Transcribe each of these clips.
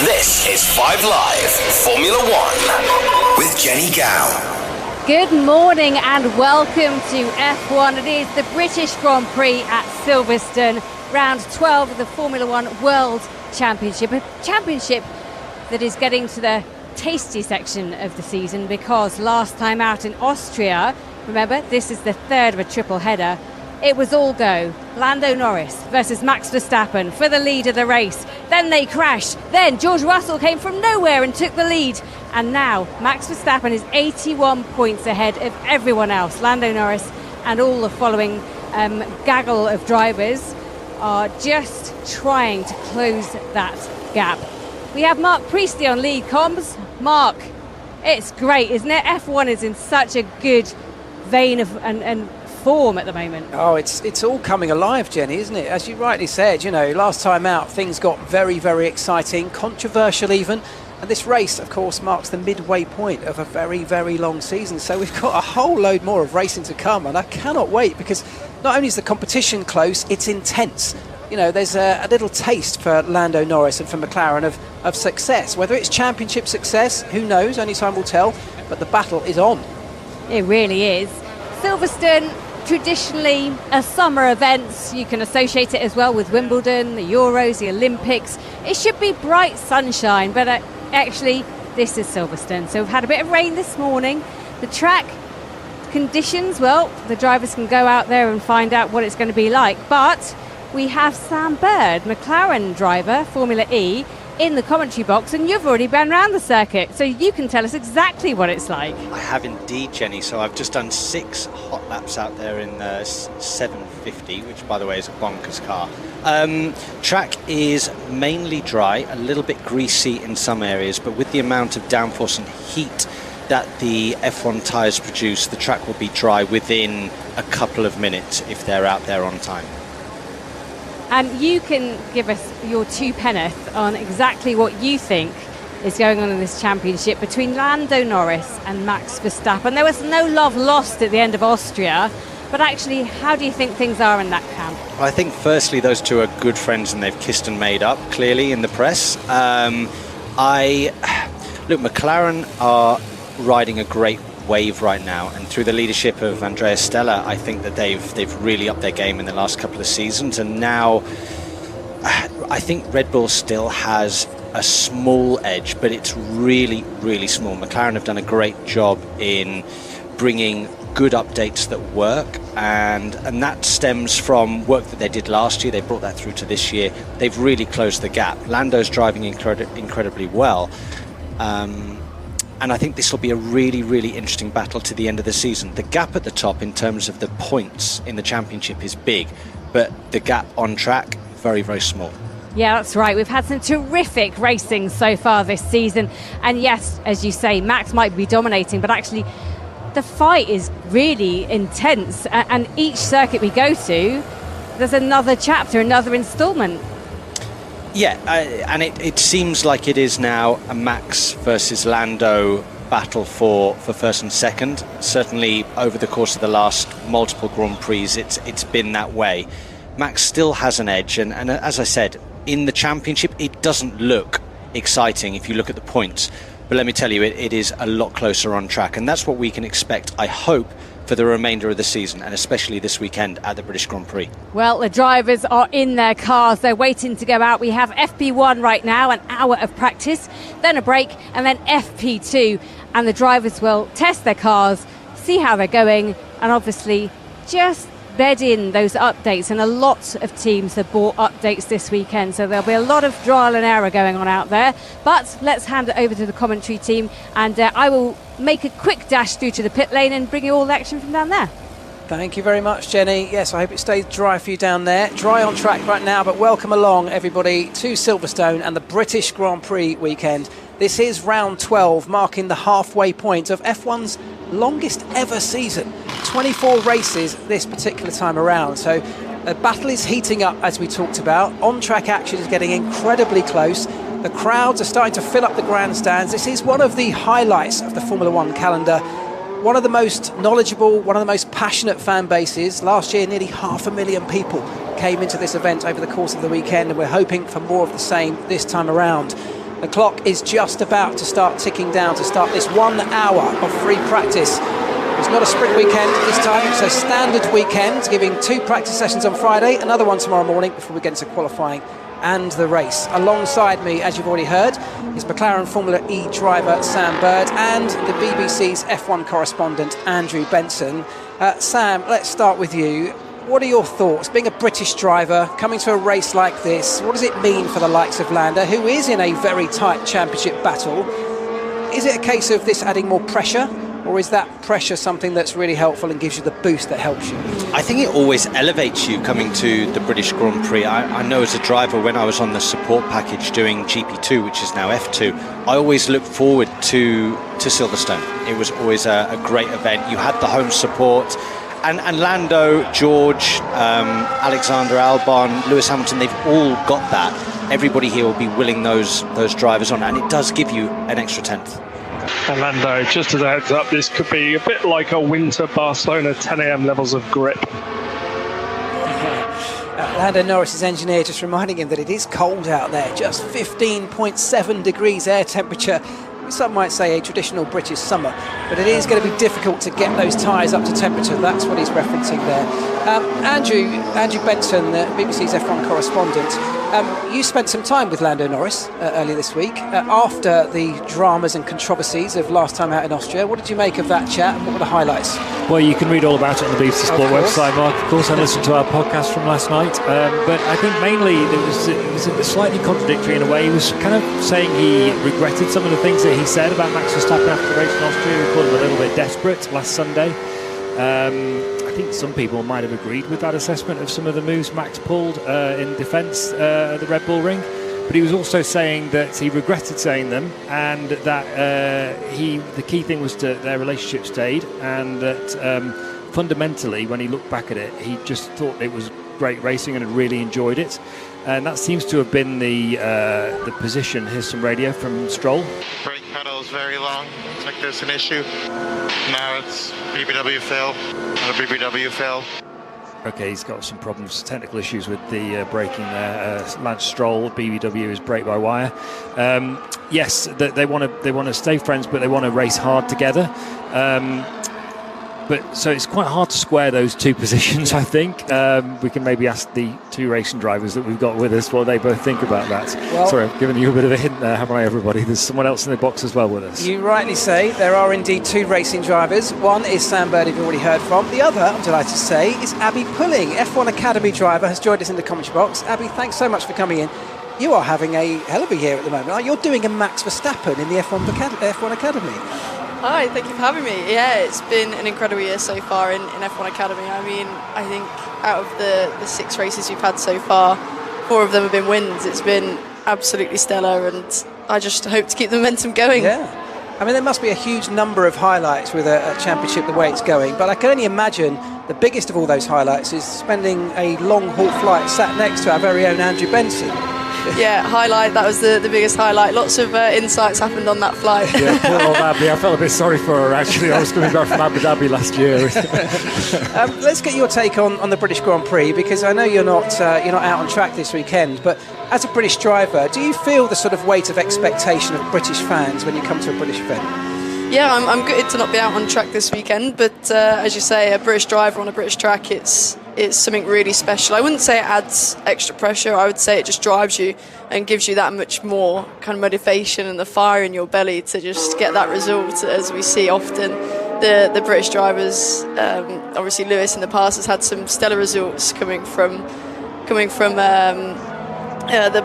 This is 5 Live Formula One with Jenny Gow. Good morning and welcome to F1. It is the British Grand Prix at Silverstone, round 12 of the Formula One World Championship. A championship that is getting to the tasty section of the season because last time out in Austria, remember, this is the third of a triple header, it was all go. Lando Norris versus Max Verstappen for the lead of the race. Then they crashed. Then George Russell came from nowhere and took the lead. And now Max Verstappen is 81 points ahead of everyone else. Lando Norris and all the following gaggle of drivers are just trying to close that gap. We have Mark Priestley on lead comms. Mark, it's great, isn't it? F1 is in such a good vein of and form at the moment. Oh, it's all coming alive, Jenny, isn't it? As you rightly said, you know, last time out things got very, very exciting, controversial even. And this race, of course, marks the midway point of a very, very long season. So we've got a whole load more of racing to come, and I cannot wait because not only is the competition close, it's intense. You know, there's a little taste for Lando Norris and for McLaren of success. Whether it's championship success, who knows? Only time will tell. But the battle is on. It really is. Silverstone, traditionally a summer event. You can associate it as well with Wimbledon, the Euros, the Olympics. It should be bright sunshine, but actually this is Silverstone. So we've had a bit of rain this morning. The track conditions, well, the drivers can go out there and find out what it's going to be like. But we have Sam Bird, McLaren driver, Formula E, in the commentary box, and you've already been around the circuit, so you can tell us exactly what it's like. I have indeed, Jenny. So I've just done 6 hot laps out there in 750, which by the way is a bonkers car. Track is mainly dry, a little bit greasy in some areas, but with the amount of downforce and heat that the F1 tyres produce, the track will be dry within a couple of minutes if they're out there on time. And you can give us your two penneth on exactly what you think is going on in this championship between Lando Norris and Max Verstappen. There was no love lost at the end of Austria, but actually, how do you think things are in that camp? Well, I think firstly those two are good friends and they've kissed and made up, clearly, in the press. Look, McLaren are riding a great wave right now, and through the leadership of Andrea Stella, I think that they've really upped their game in the last couple of seasons, and now I think Red Bull still has a small edge, but it's really, really small. McLaren have done a great job in bringing good updates that work, and that stems from work that they did last year. They brought that through to this year. They've really closed the gap. Lando's driving incredibly well. And I think this will be a really, really interesting battle to the end of the season. The gap at the top in terms of the points in the championship is big, but the gap on track, very, very small. Yeah, that's right. We've had some terrific racing so far this season. And yes, as you say, Max might be dominating, but actually the fight is really intense. And each circuit we go to, there's another chapter, another instalment. Yeah, and it seems like it is now a Max versus Lando battle for first and second. Certainly over the course of the last multiple Grand Prix, it's been that way. Max still has an edge, and as I said, in the championship, it doesn't look exciting if you look at the points. But let me tell you, it is a lot closer on track, and that's what we can expect, I hope, for the remainder of the season, and especially this weekend at the British Grand Prix. Well, the drivers are in their cars. They're waiting to go out. We have FP1 right now, an hour of practice, then a break, and then FP2. And the drivers will test their cars, see how they're going, and obviously just bed in those updates. And a lot of teams have bought updates this weekend, so there'll be a lot of trial and error going on out there. But let's hand it over to the commentary team, and I will make a quick dash through to the pit lane and bring you all the action from down there. Thank you very much, Jenny. Yes, I hope it stays dry for you down there. Dry on track right now, but welcome along, everybody, to Silverstone and the British Grand Prix weekend. This is round 12, marking the halfway point of F1's longest ever season. 24 races this particular time around. So the battle is heating up, as we talked about. On-track action is getting incredibly close. The crowds are starting to fill up the grandstands. This is one of the highlights of the Formula One calendar. One of the most knowledgeable, one of the most passionate fan bases. Last year, nearly 500,000 people came into this event over the course of the weekend, and we're hoping for more of the same this time around. The clock is just about to start ticking down to start this 1 hour of free practice. It's not a sprint weekend this time, it's a standard weekend, giving 2 practice sessions on Friday, another one tomorrow morning before we get into qualifying and the race. Alongside me, as you've already heard, is McLaren Formula E driver Sam Bird and the BBC's F1 correspondent Andrew Benson. Sam, let's start with you. What are your thoughts? Being a British driver, coming to a race like this, what does it mean for the likes of Lando, who is in a very tight championship battle? Is it a case of this adding more pressure? Or is that pressure something that's really helpful and gives you the boost that helps you? I think it always elevates you coming to the British Grand Prix. I know as a driver, when I was on the support package doing GP2, which is now F2, I always looked forward to Silverstone. It was always a great event. You had the home support. And Lando, George, Alexander Albon, Lewis Hamilton, they've all got that. Everybody here will be willing those drivers on, and it does give you an extra tenth. And Lando, just as a heads up, this could be a bit like a winter Barcelona 10 a.m. levels of grip. Lando Norris's engineer just reminding him that it is cold out there, just 15.7 degrees air temperature. Some might say a traditional British summer, but it is going to be difficult to get those tyres up to temperature. That's what he's referencing there. Andrew Benson, the BBC's F1 correspondent, you spent some time with Lando Norris earlier this week after the dramas and controversies of last time out in Austria. What did you make of that chat and what were the highlights? Well, you can read all about it on the BBC Sport website, Mark, of course, and listen to our podcast from last night. But I think mainly it was slightly contradictory in a way. He was kind of saying he regretted some of the things that he said about Max Verstappen after the race in Austria. He called him a little bit desperate last Sunday. I think some people might have agreed with that assessment of some of the moves Max pulled in defence at the Red Bull Ring. But he was also saying that he regretted saying them, and that the key thing was that their relationship stayed, and that fundamentally, when he looked back at it, he just thought it was great racing and had really enjoyed it. And that seems to have been the position. Here's some radio from Stroll. Brake pedals very long. It's like there's an issue. Now it's BBW fail, and a BBW fail. Okay, he's got some problems, technical issues with the braking there. Lance Stroll, BBW is brake by wire. Yes, they want to stay friends, but they want to race hard together. But so it's quite hard to square those two positions, I think. We can maybe ask the two racing drivers that we've got with us what they both think about that. Well, sorry, I've given you a bit of a hint there, haven't I, everybody? There's someone else in the box as well with us. You rightly say there are indeed two racing drivers. One is Sam Bird, you've already heard from. The other, I'm delighted to say, is Abby Pulling, F1 Academy driver, has joined us in the commentary box. Abby, thanks so much for coming in. You are having a hell of a year at the moment. You're doing a Max Verstappen in the F1 Academy. Hi, thank you for having me. Yeah, it's been an incredible year so far in F1 Academy. I mean, I think out of the 6 races we've had so far, 4 of them have been wins. It's been absolutely stellar, and I just hope to keep the momentum going. Yeah. I mean, there must be a huge number of highlights with a championship the way it's going, but I can only imagine the biggest of all those highlights is spending a long-haul flight sat next to our very own Andrew Benson. Yeah, highlight, that was the biggest highlight. Lots of insights happened on that flight. Yeah, poor old Abby. I felt a bit sorry for her, actually. I was coming back from Abu Dhabi last year. Let's get your take on the British Grand Prix, because I know you're not out on track this weekend, but as a British driver, do you feel the sort of weight of expectation of British fans when you come to a British event? Yeah, I'm gutted to not be out on track this weekend, but as you say, a British driver on a British track, it's something really special. I wouldn't say it adds extra pressure. I would say it just drives you and gives you that much more kind of motivation and the fire in your belly to just get that result, as we see often. The British drivers, obviously Lewis in the past has had some stellar results coming from the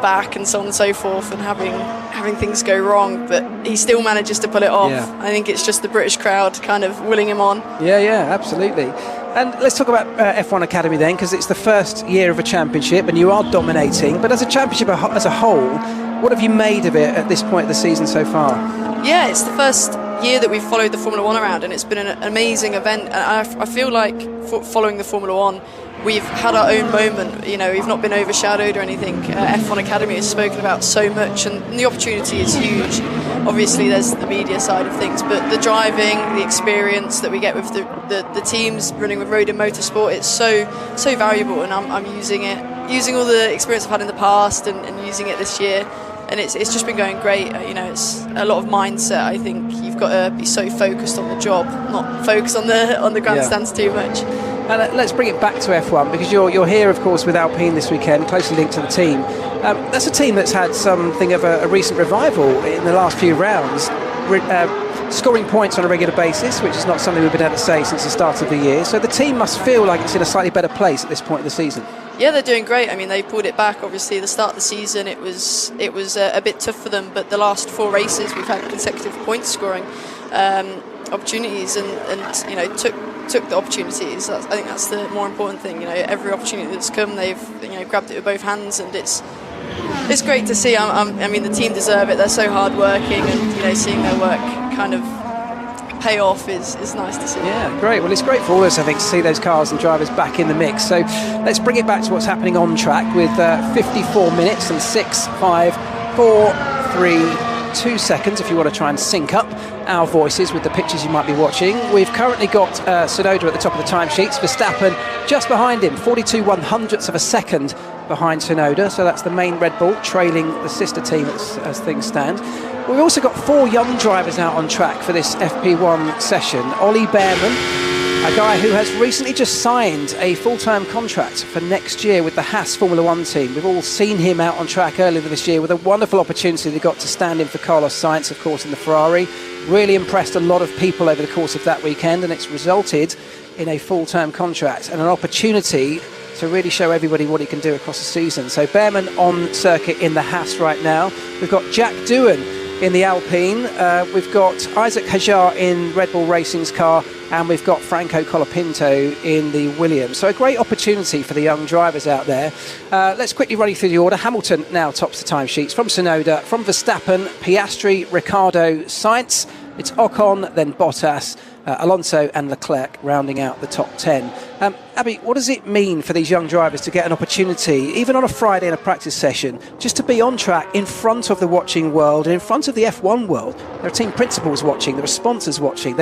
back and so on and so forth, and having things go wrong, but he still manages to pull it off. Yeah. I think it's just the British crowd kind of willing him on. Yeah, absolutely. And let's talk about F1 Academy then, because it's the first year of a championship and you are dominating, but as a championship as a whole, what have you made of it at this point of the season so far? Yeah, it's the first year that we've followed the Formula One around, and it's been an amazing event. And I feel like following the Formula One, we've had our own moment. You know, we've not been overshadowed or anything. F1 Academy is spoken about so much, and the opportunity is huge. Obviously, there's the media side of things, but the driving, the experience that we get with the teams running with Road and Motorsport, it's so valuable, and I'm using all the experience I've had in the past and using it this year. it's just been going great. It's a lot of mindset. I think you've got to be so focused on the job, not focus on the grandstands too much. And let's bring it back to F1, because you're here, of course, with Alpine this weekend, closely linked to the team. That's a team that's had something of a recent revival in the last few rounds, scoring points on a regular basis, which is not something we've been able to say since the start of the year. So the team must feel like it's in a slightly better place at this point of the season. Yeah, they're doing great. I mean, they pulled it back. Obviously, the start of the season, it was a bit tough for them. But the last 4 races, we've had consecutive point scoring opportunities, and took the opportunities. I think that's the more important thing. Every opportunity that's come, they've grabbed it with both hands, and it's great to see. I mean, the team deserve it. They're so hard working, and seeing their work kind of pay off is nice to see. Yeah, great. Well, it's great for all of us, I think, to see those cars and drivers back in the mix. So let's bring it back to what's happening on track with 54 minutes and 6, 5, 4, 3, 2 seconds if you want to try and sync up our voices with the pictures you might be watching. We've currently got Tsunoda at the top of the timesheets. Verstappen just behind him, 42 100ths of a second behind Tsunoda. So that's the main Red Bull trailing the sister team as things stand. We've also got 4 young drivers out on track for this FP1 session. Ollie Bearman, a guy who has recently just signed a full-term contract for next year with the Haas Formula One team. We've all seen him out on track earlier this year with a wonderful opportunity they got to stand in for Carlos Sainz, of course, in the Ferrari. Really impressed a lot of people over the course of that weekend, and it's resulted in a full-term contract and an opportunity to really show everybody what he can do across the season. So Bearman on circuit in the Haas right now. We've got Jack Doohan in the Alpine, we've got Isaac Hajar in Red Bull Racing's car, and we've got Franco Colapinto in the Williams. So a great opportunity for the young drivers out there. Let's quickly run you through the order. Hamilton now tops the timesheets from Tsunoda, from Verstappen, Piastri, Ricciardo, Sainz. It's Ocon, then Bottas, Alonso and Leclerc rounding out the top 10. Abby, what does it mean for these young drivers to get an opportunity, even on a Friday in a practice session, just to be on track in front of the watching world and in front of the F1 world? There are team principals watching, there are sponsors watching.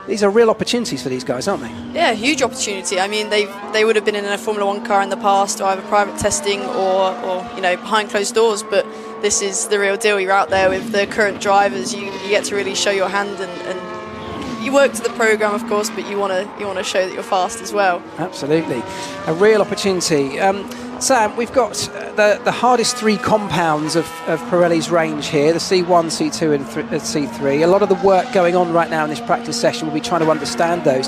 These are real opportunities for these guys, aren't they? Yeah, huge opportunity. I mean, they would have been in a Formula One car in the past, or either private testing or behind closed doors, but this is the real deal. You're out there with the current drivers. You get to really show your hand, and you work to the program, of course, but you want to show that you're fast as well. Absolutely, a real opportunity. Sam, we've got the hardest 3 compounds of Pirelli's range here: the C1, C2, and C3. A lot of the work going on right now in this practice session will be trying to understand those.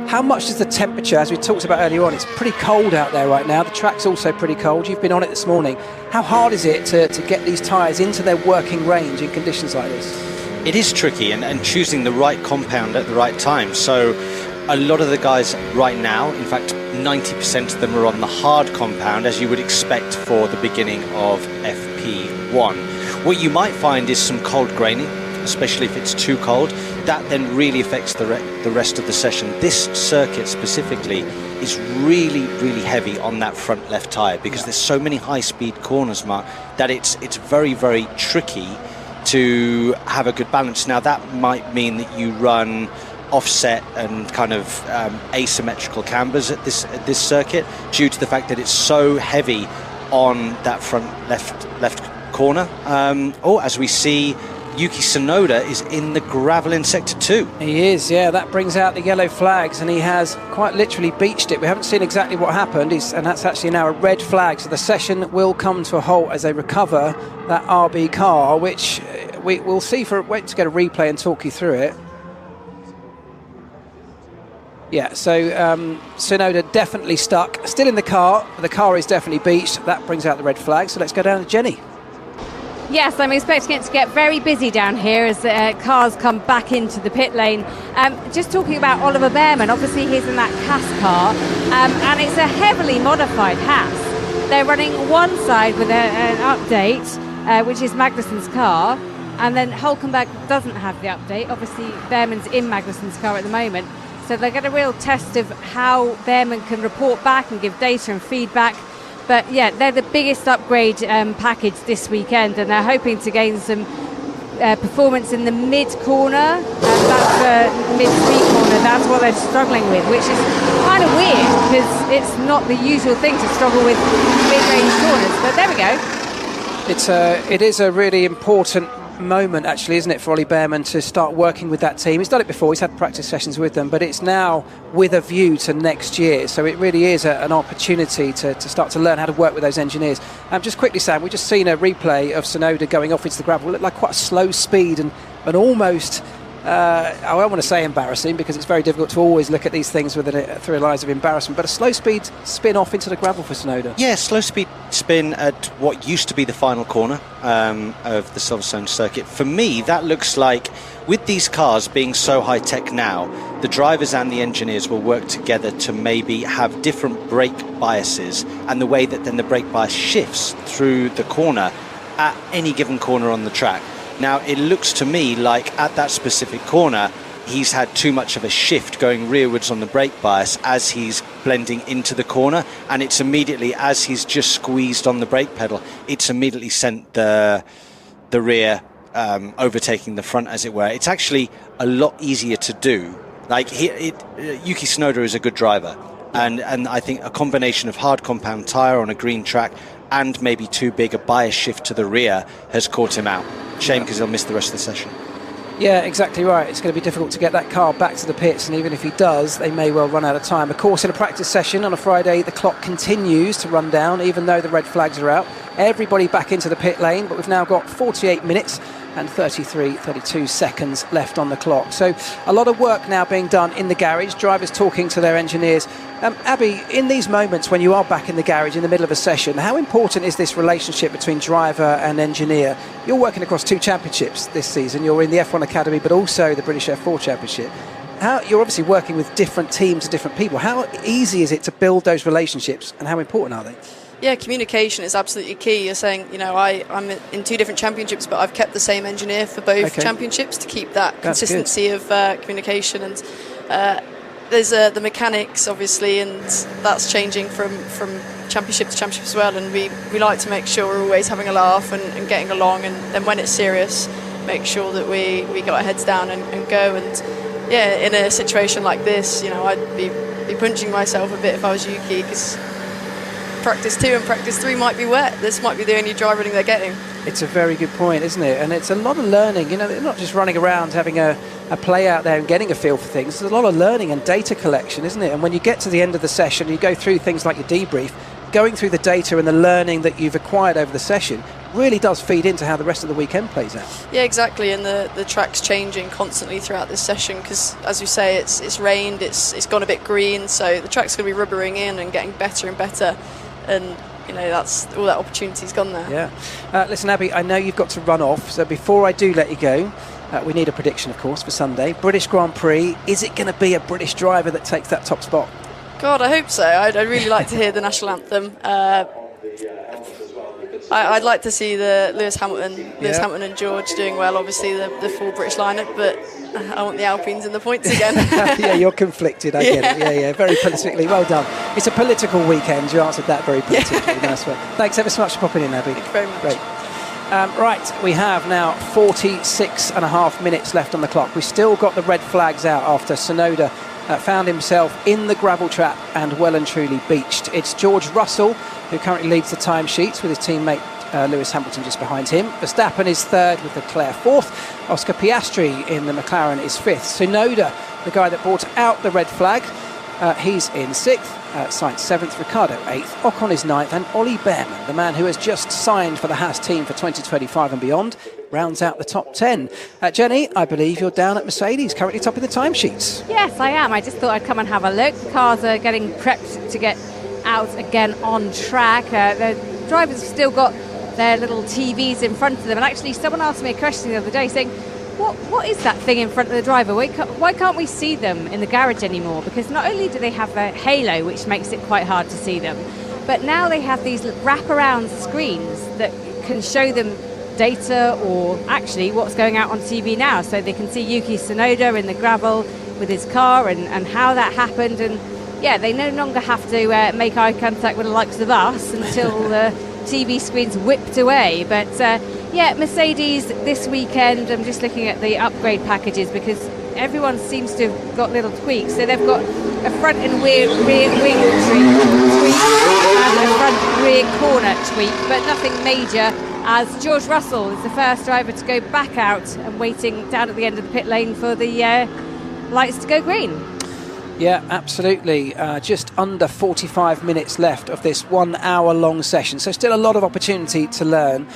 How much does the temperature, as we talked about earlier on, it's pretty cold out there right now. The track's also pretty cold. You've been on it this morning. How hard is it to get these tyres into their working range in conditions like this? It is tricky, and choosing the right compound at the right time. So a lot of the guys right now, in fact 90% of them, are on the hard compound, as you would expect for the beginning of FP1. What you might find is some cold graining, especially if it's too cold. That then really affects the rest of the session. This circuit specifically is really, really heavy on that front left tyre, because there's so many high-speed corners, Mark, that it's very, very tricky to have a good balance. Now, that might mean that you run offset and kind of asymmetrical cambers at this circuit, due to the fact that it's so heavy on that front left corner. As we see, Yuki Tsunoda is in the gravel in Sector 2. He is, yeah. That brings out the yellow flags, and he has quite literally beached it. We haven't seen exactly what happened, and that's actually now a red flag. So the session will come to a halt as they recover that RB car, which we'll see. Wait to get a replay and talk you through it. Yeah, so Tsunoda definitely stuck. Still in the car, but the car is definitely beached. That brings out the red flag. So let's go down to Jenny. Yes, I'm expecting it to get very busy down here as cars come back into the pit lane. Just talking about Oliver Bearman, obviously he's in that Haas car, and it's a heavily modified Haas. They're running one side with an update, which is Magnussen's car, and then Hülkenberg doesn't have the update. Obviously Bearman's in Magnussen's car at the moment, so they get a real test of how Bearman can report back and give data and feedback. But yeah, they're the biggest upgrade package this weekend, and they're hoping to gain some performance in the mid-corner. That's mid-speed corner. That's what they're struggling with, which is kind of weird because it's not the usual thing to struggle with mid-range corners. But there we go. It is a really important moment, actually, isn't it, for Ollie Bearman to start working with that team. He's done it before, he's had practice sessions with them, but it's now with a view to next year. So it really is an opportunity to start to learn how to work with those engineers. Just quickly, Sam, we've just seen a replay of Tsunoda going off into the gravel. It looked like quite a slow speed and almost... I don't want to say embarrassing, because it's very difficult to always look at these things with through eyes of embarrassment, but a slow speed spin off into the gravel for Tsunoda. Yeah, slow speed spin at what used to be the final corner of the Silverstone circuit. For me, that looks like, with these cars being so high tech now, the drivers and the engineers will work together to maybe have different brake biases, and the way that then the brake bias shifts through the corner at any given corner on the track. Now, it looks to me like at that specific corner, he's had too much of a shift going rearwards on the brake bias as he's blending into the corner, and it's immediately, as he's just squeezed on the brake pedal, it's immediately sent the rear overtaking the front, as it were. It's actually a lot easier to do. Like, Yuki Tsunoda is a good driver, and I think a combination of hard compound tyre on a green track and maybe too big a bias shift to the rear has caught him out. Shame, because he'll miss the rest of the session. Yeah, exactly right. It's going to be difficult to get that car back to the pits, and even if he does, they may well run out of time. Of course, in a practice session on a Friday, the clock continues to run down, even though the red flags are out. Everybody back into the pit lane, but we've now got 48 minutes and 32 seconds left on the clock. So a lot of work now being done in the garage, drivers talking to their engineers. Abby, in these moments when you are back in the garage in the middle of a session, how important is this relationship between driver and engineer? You're working across 2 championships this season. You're in the F1 Academy, but also the British F4 Championship. You're obviously working with different teams and different people. How easy is it to build those relationships, and how important are they? Yeah, communication is absolutely key. You're saying, I'm in 2 different championships, but I've kept the same engineer for both championships to keep that consistency of communication. And there's the mechanics, obviously, and that's changing from championship to championship as well. And we like to make sure we're always having a laugh and getting along. And then when it's serious, make sure that we got our heads down and go. And yeah, in a situation like this, I'd be punching myself a bit if I was Yuki, because practice 2 and practice 3 might be wet. This might be the only dry running they're getting. It's a very good point, isn't it? And it's a lot of learning. They're not just running around having a play out there and getting a feel for things. There's a lot of learning and data collection, isn't it? And when you get to the end of the session, you go through things like your debrief, going through the data and the learning that you've acquired over the session really does feed into how the rest of the weekend plays out. Yeah, exactly. And the track's changing constantly throughout this session, because, as you say, it's rained, it's gone a bit green, so the track's going to be rubbering in and getting better and better. And that's all that opportunity's gone there. Yeah. Listen, Abby, I know you've got to run off, so before I do let you go, we need a prediction, of course, for Sunday. British Grand Prix, is it going to be a British driver that takes that top spot? God, I hope so. I'd really like to hear the national anthem. I'd like to see the Lewis Hamilton and George doing well, obviously the full British lineup, but I want the Alpines in the points again. Yeah, you're conflicted, I get it. Yeah, very politically. Well done. It's a political weekend. You answered that very politically. Nice one. Thanks ever so much for popping in, Abby. Thank you very much. Great. Right, we have now 46 and a half minutes left on the clock. We've still got the red flags out after Tsunoda found himself in the gravel trap and well and truly beached. It's George Russell who currently leads the timesheets with his teammate Lewis Hamilton just behind him. Verstappen is third with Leclerc fourth. Oscar Piastri in the McLaren is fifth. Tsunoda, the guy that brought out the red flag, he's in sixth. Sainz seventh, Ricciardo eighth, Ocon is ninth, and Ollie Bearman, the man who has just signed for the Haas team for 2025 and beyond, rounds out the top 10. Jenny, I believe you're down at Mercedes, currently topping the timesheets. Yes, I am. I just thought I'd come and have a look. The cars are getting prepped to get out again on track. The drivers have still got their little TVs in front of them, and actually someone asked me a question the other day saying, what is that thing in front of the driver? Why can't we see them in the garage anymore? Because not only do they have a halo, which makes it quite hard to see them, but now they have these wraparound screens that can show them data or actually what's going out on TV now. So they can see Yuki Tsunoda in the gravel with his car and how that happened. And yeah, they no longer have to make eye contact with the likes of us until the TV screen's whipped away. But yeah, Mercedes this weekend, I'm just looking at the upgrade packages because everyone seems to have got little tweaks. So they've got a front and rear wing tweak and a front rear corner tweak, but nothing major. as George Russell is the first driver to go back out and waiting down at the end of the pit lane for the lights to go green. Yeah, absolutely. Just under 45 minutes left of this 1 hour long session. So still a lot of opportunity to learn.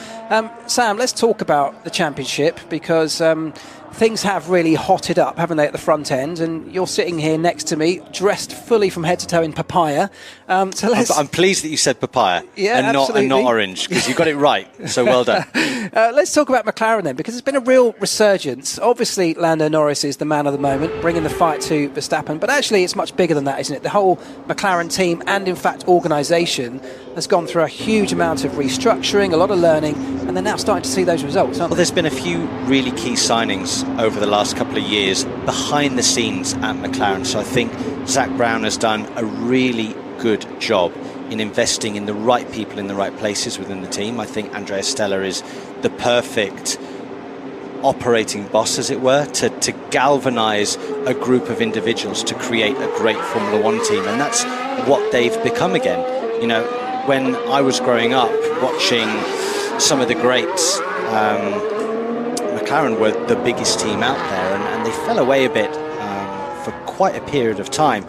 Sam, let's talk about the championship, because things have really hotted up, haven't they, at the front end? And you're sitting here next to me, dressed fully from head to toe in papaya. I'm pleased that you said papaya and not orange, because you got it right. So well done. Let's talk about McLaren then, because there's been a real resurgence. Obviously, Lando Norris is the man of the moment, bringing the fight to Verstappen. But actually, it's much bigger than that, isn't it? The whole McLaren team and, in fact, organisation has gone through a huge amount of restructuring, a lot of learning, and they're now starting to see those results, aren't they? Well, there's been a few really key signings over the last couple of years behind the scenes at McLaren. So I think Zak Brown has done a really good job in investing in the right people in the right places within the team. I think Andrea Stella is the perfect operating boss, as it were, to galvanise a group of individuals to create a great Formula One team, and that's what they've become again. You know, when I was growing up watching some of the greats, McLaren were the biggest team out there, and they fell away a bit for quite a period of time,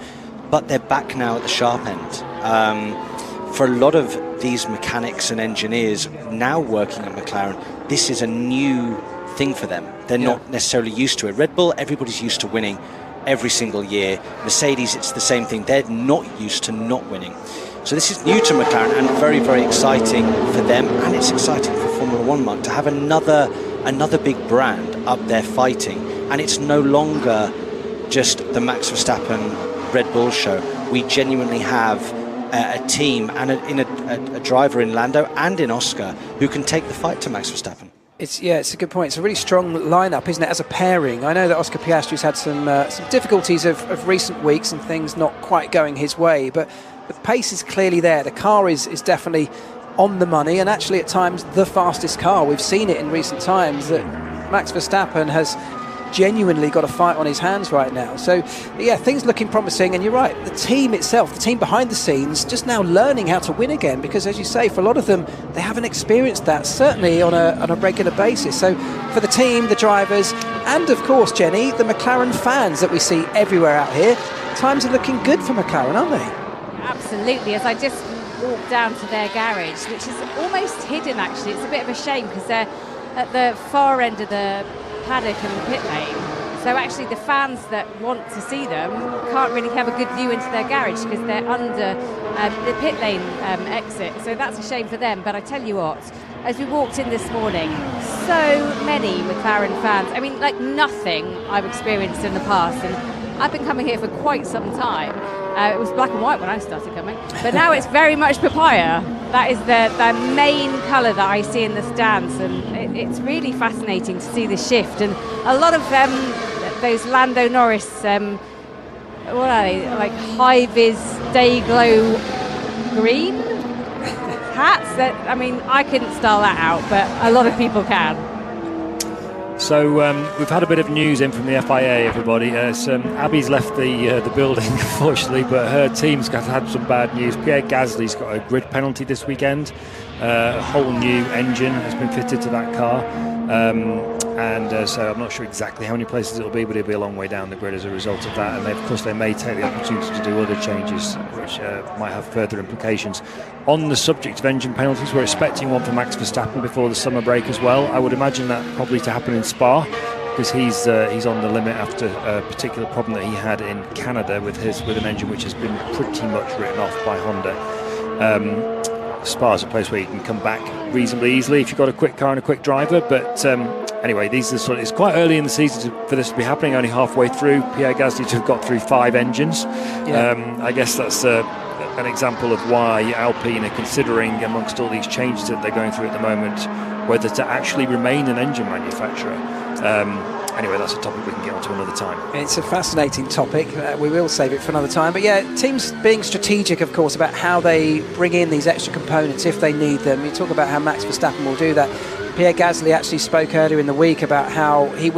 but they're back now at the sharp end. For a lot of these mechanics and engineers now working at McLaren, this is a new thing for them. They're not necessarily used to it. Red Bull, everybody's used to winning every single year. Mercedes, it's the same thing. They're not used to not winning. So this is new to McLaren and very, very exciting for them, and it's exciting for Formula One, Mark, to have another big brand up there fighting, and it's no longer just the Max Verstappen Red Bull show. We genuinely have a team and a driver in Lando and in Oscar who can take the fight to Max Verstappen. It's a good point. It's a really strong lineup, isn't it, as a pairing? I know that Oscar Piastri's had some difficulties of recent weeks and things not quite going his way, but the pace is clearly there. The car is definitely on the money, and actually at times the fastest car. We've seen it in recent times that Max Verstappen has genuinely got a fight on his hands right now. So yeah, things looking promising, and you're right, the team itself, the team behind the scenes, just now learning how to win again, because as you say, for a lot of them, they haven't experienced that, certainly on a regular basis. So for the team, the drivers, and of course, Jenny, the McLaren fans that we see everywhere out here, times are looking good for McLaren, aren't they? Absolutely. As I just walked down to their garage, which is almost hidden actually, it's a bit of a shame because they're at the far end of the paddock and the pit lane, so actually the fans that want to see them can't really have a good view into their garage because they're under the pit lane exit, so that's a shame for them. But I tell you what, as we walked in this morning, so many McLaren fans, I mean, like nothing I've experienced in the past, and I've been coming here for quite some time. It was black and white when I started coming, but now it's very much papaya. That is the main colour that I see in the stands, and it's really fascinating to see the shift. And a lot of those Lando Norris, what are they, like high-vis day glow green hats? That, I mean, I couldn't style that out, but a lot of people can. So we've had a bit of news in from the FIA, everybody. Abby's left the building, unfortunately, but her team's had some bad news. Pierre Gasly's got a grid penalty this weekend. A whole new engine has been fitted to that car. So I'm not sure exactly how many places it'll be, but it'll be a long way down the grid as a result of that. And of course, they may take the opportunity to do other changes, which might have further implications. On the subject of engine penalties, we're expecting one for Max Verstappen before the summer break as well. I would imagine that probably to happen in Spa, because he's on the limit after a particular problem that he had in Canada with an engine which has been pretty much written off by Honda. Spa is a place where you can come back reasonably easily if you've got a quick car and a quick driver, but anyway, these are it's quite early in the season for this to be happening, only halfway through. Pierre Gasly to have got through 5 engines. I guess that's an example of why Alpine are considering, amongst all these changes that they're going through at the moment, whether to actually remain an engine manufacturer. Anyway, that's a topic we can get onto another time. It's a fascinating topic. We will save it for another time. But yeah, teams being strategic, of course, about how they bring in these extra components if they need them. You talk about how Max Verstappen will do that. Pierre Gasly actually spoke earlier in the week about how he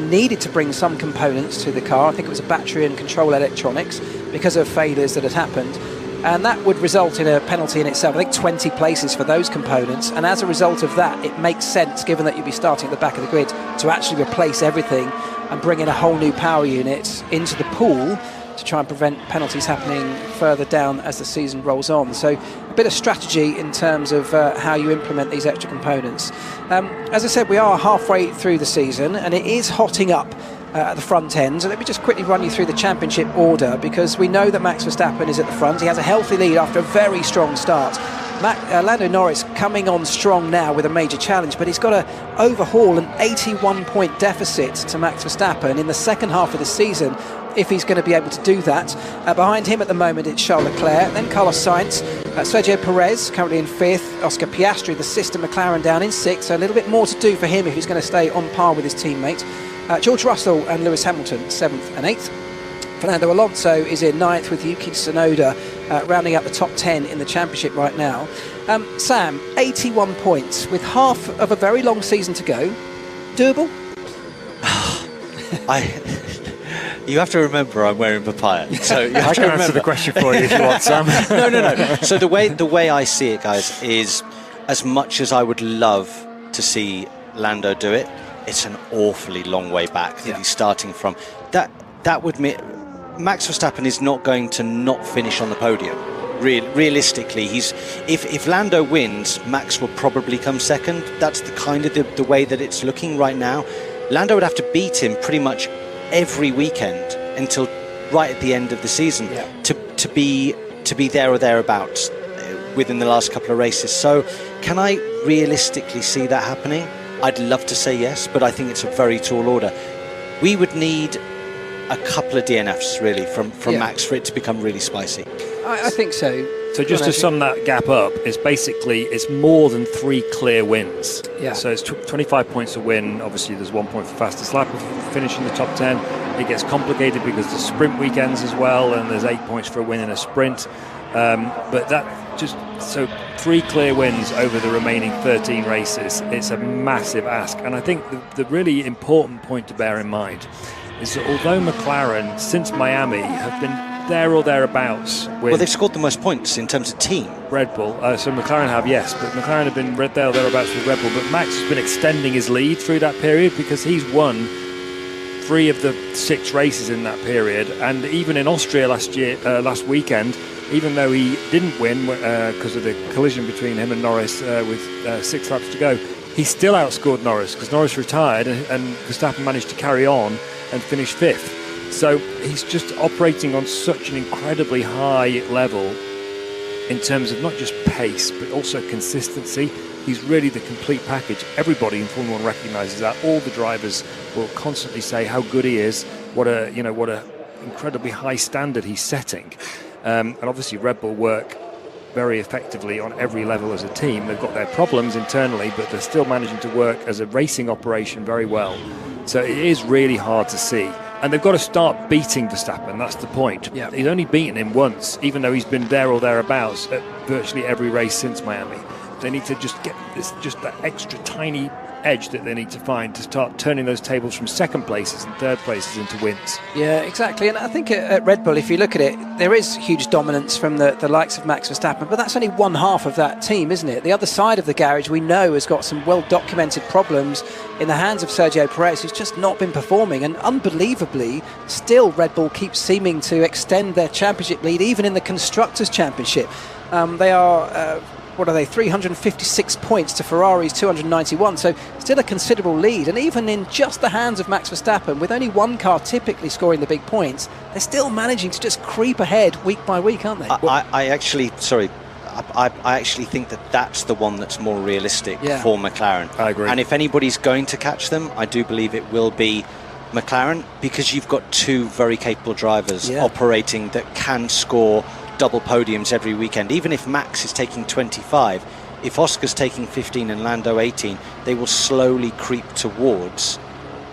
needed to bring some components to the car. I think it was a battery and control electronics because of failures that had happened. and that would result in a penalty in itself. I think 20 places for those components, and as a result of that, it makes sense, given that you'd be starting at the back of the grid, to actually replace everything and bring in a whole new power unit into the pool to try and prevent penalties happening further down as the season rolls on. So a bit of strategy in terms of how you implement these extra components. As I said, we are halfway through the season, and it is hotting up at the front end. So let me just quickly run you through the championship order, because we know that Max Verstappen is at the front. He has a healthy lead after a very strong start. Lando Norris coming on strong now with a major challenge, but he's got to overhaul an 81-point deficit to Max Verstappen in the second half of the season if he's going to be able to do that. Behind him at the moment it's Charles Leclerc, then Carlos Sainz, Sergio Perez currently in 5th, Oscar Piastri, the sister McLaren, down in 6th, so a little bit more to do for him if he's going to stay on par with his teammate. George Russell and Lewis Hamilton 7th and 8th. Fernando Alonso is in 9th with Yuki Tsunoda rounding up the top 10 in the championship right now. Sam, 81 points with half of a very long season to go. Doable? You have to remember I'm wearing papaya, so you have I to can answer the question for you if you want, Sam. No. So the way I see it, guys, is as much as I would love to see Lando do it, it's an awfully long way back that he's starting from. That would mean Max Verstappen is not going to not finish on the podium. Realistically, if Lando wins, Max will probably come second. That's the kind of the way that it's looking right now. Lando would have to beat him pretty much every weekend until right at the end of the season to be there or thereabouts within the last couple of races. So can I realistically see that happening? I'd love to say yes, but I think it's a very tall order. We would need a couple of DNFs really from Max for it to become really spicy. I think so. So just to sum that gap up, it's more than 3 clear wins. Yeah. So it's 25 points a win. Obviously, there's 1 point for fastest lap of finishing the top 10. It gets complicated because there's sprint weekends as well, and there's 8 points for a win in a sprint. But that just so 3 clear wins over the remaining 13 races. It's a massive ask, and I think the really important point to bear in mind is that although McLaren since Miami have been there or thereabouts with... Well, they've scored the most points in terms of team. Red Bull. So McLaren have, yes, but McLaren have been there or thereabouts with Red Bull. But Max has been extending his lead through that period because he's won 3 of the 6 races in that period. And even in Austria last weekend, even though he didn't win because of the collision between him and Norris with 6 laps to go, he still outscored Norris because Norris retired and Verstappen managed to carry on and finish 5th. So he's just operating on such an incredibly high level in terms of not just pace but also consistency. He's really the complete package. Everybody in Formula 1 recognises that. All the drivers will constantly say how good he is, what a incredibly high standard he's setting. And obviously Red Bull work very effectively on every level as a team. They've got their problems internally, but they're still managing to work as a racing operation very well. So it is really hard to see. And they've got to start beating Verstappen, that's the point. Yeah. He's only beaten him once, even though he's been there or thereabouts at virtually every race since Miami. They need to just get just that extra tiny edge that they need to find to start turning those tables from second places and third places into wins. Yeah, exactly. And I think at Red Bull, if you look at it, there is huge dominance from the likes of Max Verstappen, but that's only one half of that team, isn't it? The other side of the garage, we know, has got some well-documented problems in the hands of Sergio Perez, who's just not been performing. And unbelievably, still Red Bull keeps seeming to extend their championship lead, even in the Constructors' Championship. They are... 356 points to Ferrari's 291, so still a considerable lead. And even in just the hands of Max Verstappen, with only one car typically scoring the big points, they're still managing to just creep ahead week by week, aren't they? I actually think that that's the one that's more realistic for McLaren. I agree. And if anybody's going to catch them, I do believe it will be McLaren, because you've got 2 very capable drivers operating that can score double podiums every weekend. Even if Max is taking 25, if Oscar's taking 15 and Lando 18, they will slowly creep towards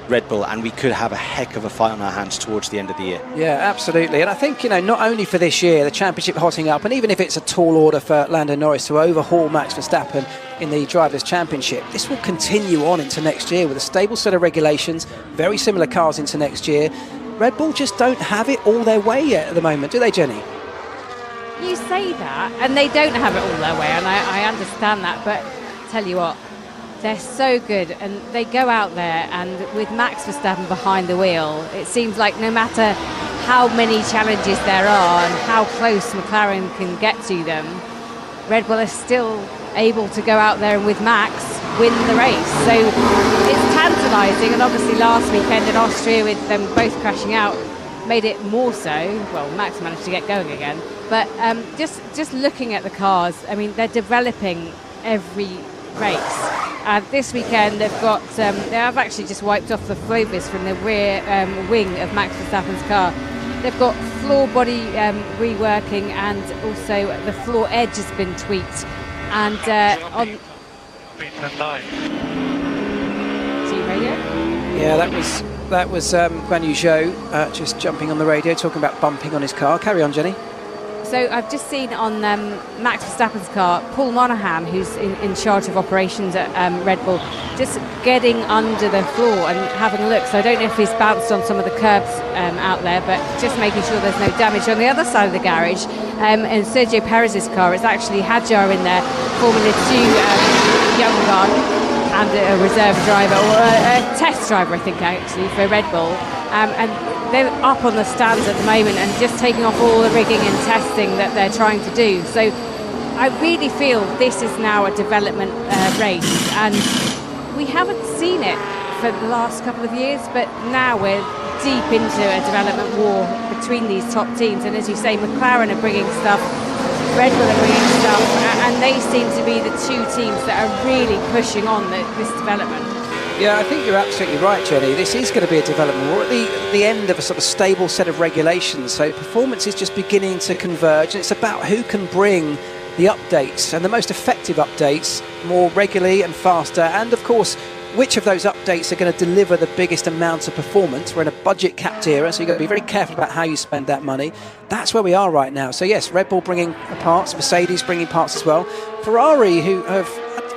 Red Bull, and we could have a heck of a fight on our hands towards the end of the year. Yeah, absolutely. And I think, not only for this year, the championship hotting up, and even if it's a tall order for Lando Norris to overhaul Max Verstappen in the Drivers' Championship, this will continue on into next year with a stable set of regulations, very similar cars into next year. Red Bull just don't have it all their way yet at the moment, do they, Jenny? You say that, and they don't have it all their way, and I understand that, but tell you what, they're so good, and they go out there, and with Max Verstappen behind the wheel, it seems like no matter how many challenges there are and how close McLaren can get to them, Red Bull is still able to go out there and with Max win the race. So it's tantalising, and obviously last weekend in Austria with them both crashing out made it more so. Well, Max managed to get going again, but just looking at the cars, I mean, they're developing every race. This weekend they've got they have actually just wiped off the Flowvis from the rear wing of Max Verstappen's car. They've got floor body reworking, and also the floor edge has been tweaked. And on Team Radio, yeah, that was Guan Yu Zhou just jumping on the radio, talking about bumping on his car. Carry on, Jenny. So I've just seen on Max Verstappen's car, Paul Monahan, who's in charge of operations at Red Bull, just getting under the floor and having a look. So I don't know if he's bounced on some of the curbs out there, but just making sure there's no damage. On the other side of the garage, in Sergio Perez's car, it's actually Hadjar in there, Formula 2 young gun, and a reserve driver, or a test driver, I think, actually, for Red Bull. And they're up on the stands at the moment and just taking off all the rigging and testing that they're trying to do. So I really feel this is now a development race, and we haven't seen it for the last couple of years, but now we're deep into a development war between these top teams. And as you say, McLaren are bringing stuff, Red Bull are bringing stuff, and they seem to be the two teams that are really pushing on this development. Yeah, I think you're absolutely right, Jenny. This is going to be a development. We're at the end of a sort of stable set of regulations, so performance is just beginning to converge, and it's about who can bring the updates and the most effective updates more regularly and faster, and of course which of those updates are going to deliver the biggest amount of performance. We're in a budget capped era, so you've got to be very careful about how you spend that money. That's where we are right now. So yes, Red Bull bringing parts, Mercedes bringing parts as well. Ferrari, who have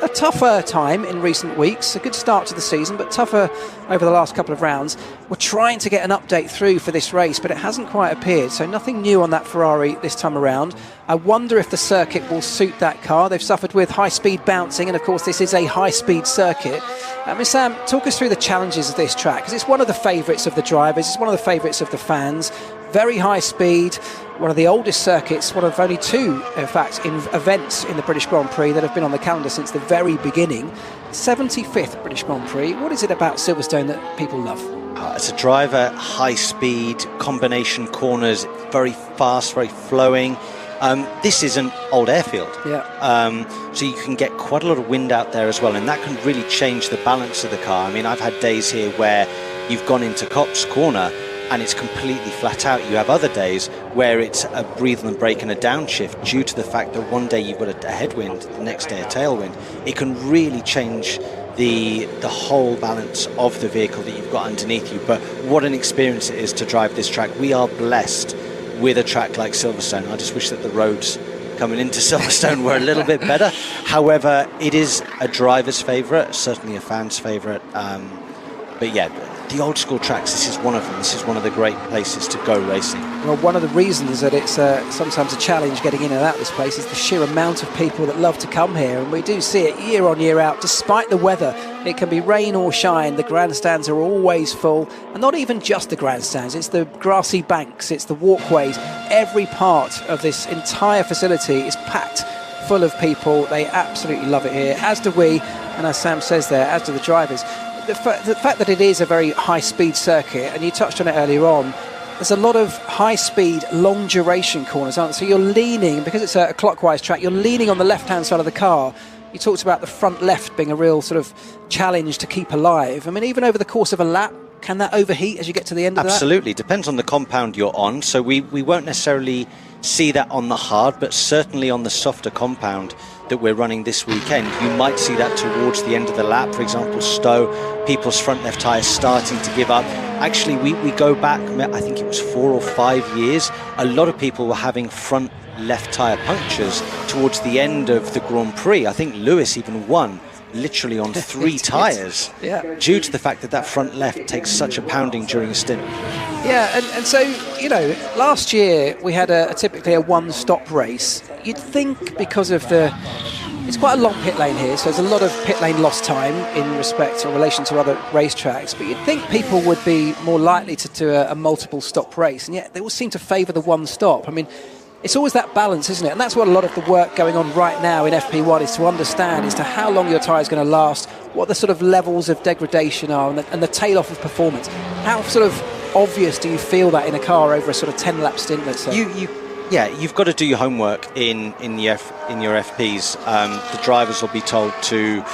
a tougher time in recent weeks, a good start to the season, but tougher over the last couple of rounds. We're trying to get an update through for this race, but it hasn't quite appeared, so nothing new on that Ferrari this time around. I wonder if the circuit will suit that car. They've suffered with high-speed bouncing, and of course this is a high-speed circuit. Miss Sam, talk us through the challenges of this track, because it's one of the favourites of the drivers, it's one of the favourites of the fans. Very high speed, one of the oldest circuits, one of only two, in fact, in events in the British Grand Prix that have been on the calendar since the very beginning. 75th British Grand Prix. What is it about Silverstone that people love? As a driver, high speed, combination corners, very fast, very flowing. This is an old airfield. Yeah. So you can get quite a lot of wind out there as well, and that can really change the balance of the car. I mean, I've had days here where you've gone into Copse Corner and it's completely flat out. You have other days where it's a breathe and brake and a downshift due to the fact that one day you've got a headwind, the next day a tailwind. It can really change the whole balance of the vehicle that you've got underneath you. But what an experience it is to drive this track. We are blessed with a track like Silverstone. I just wish that the roads coming into Silverstone were a little bit better. However, it is a driver's favourite, certainly a fan's favourite. But yeah, the old school tracks, this is one of them. This is one of the great places to go racing. Well, one of the reasons that it's sometimes a challenge getting in and out of this place is the sheer amount of people that love to come here, and we do see it year on year out. Despite the weather, it can be rain or shine, the grandstands are always full, and not even just the grandstands, it's the grassy banks, it's the walkways. Every part of this entire facility is packed full of people. They absolutely love it here, as do we, and as Sam says there, as do the drivers. The fact that it is a very high-speed circuit, and you touched on it earlier on, there's a lot of high-speed, long-duration corners, aren't there? So you're leaning, because it's a clockwise track, you're leaning on the left-hand side of the car. You talked about the front left being a real sort of challenge to keep alive. I mean, even over the course of a lap, can that overheat as you get to the end of that? Absolutely. Depends on the compound you're on. So we won't necessarily see that on the hard, but certainly on the softer compound that we're running this weekend, you might see that towards the end of the lap. For example, Stowe, people's front left tyres starting to give up. Actually, we go back, I think it was 4 or 5 years, a lot of people were having front left tyre punctures towards the end of the Grand Prix. I think Lewis even won literally on 3 tyres due to the fact that front left takes such a pounding during a stint. Yeah, and so, last year we had typically a one-stop race. You'd think because of it's quite a long pit lane here, so there's a lot of pit lane lost time in respect or relation to other racetracks, but you'd think people would be more likely to do a multiple stop race, and yet they all seem to favour the one stop. I mean, it's always that balance, isn't it? And that's what a lot of the work going on right now in FP1 is to understand as to how long your tyre is going to last, what the sort of levels of degradation are, and the tail off of performance. How sort of obvious do you feel that in a car over a sort of 10-lap stint, let's say? You've got to do your homework in your FPs. The drivers will be told to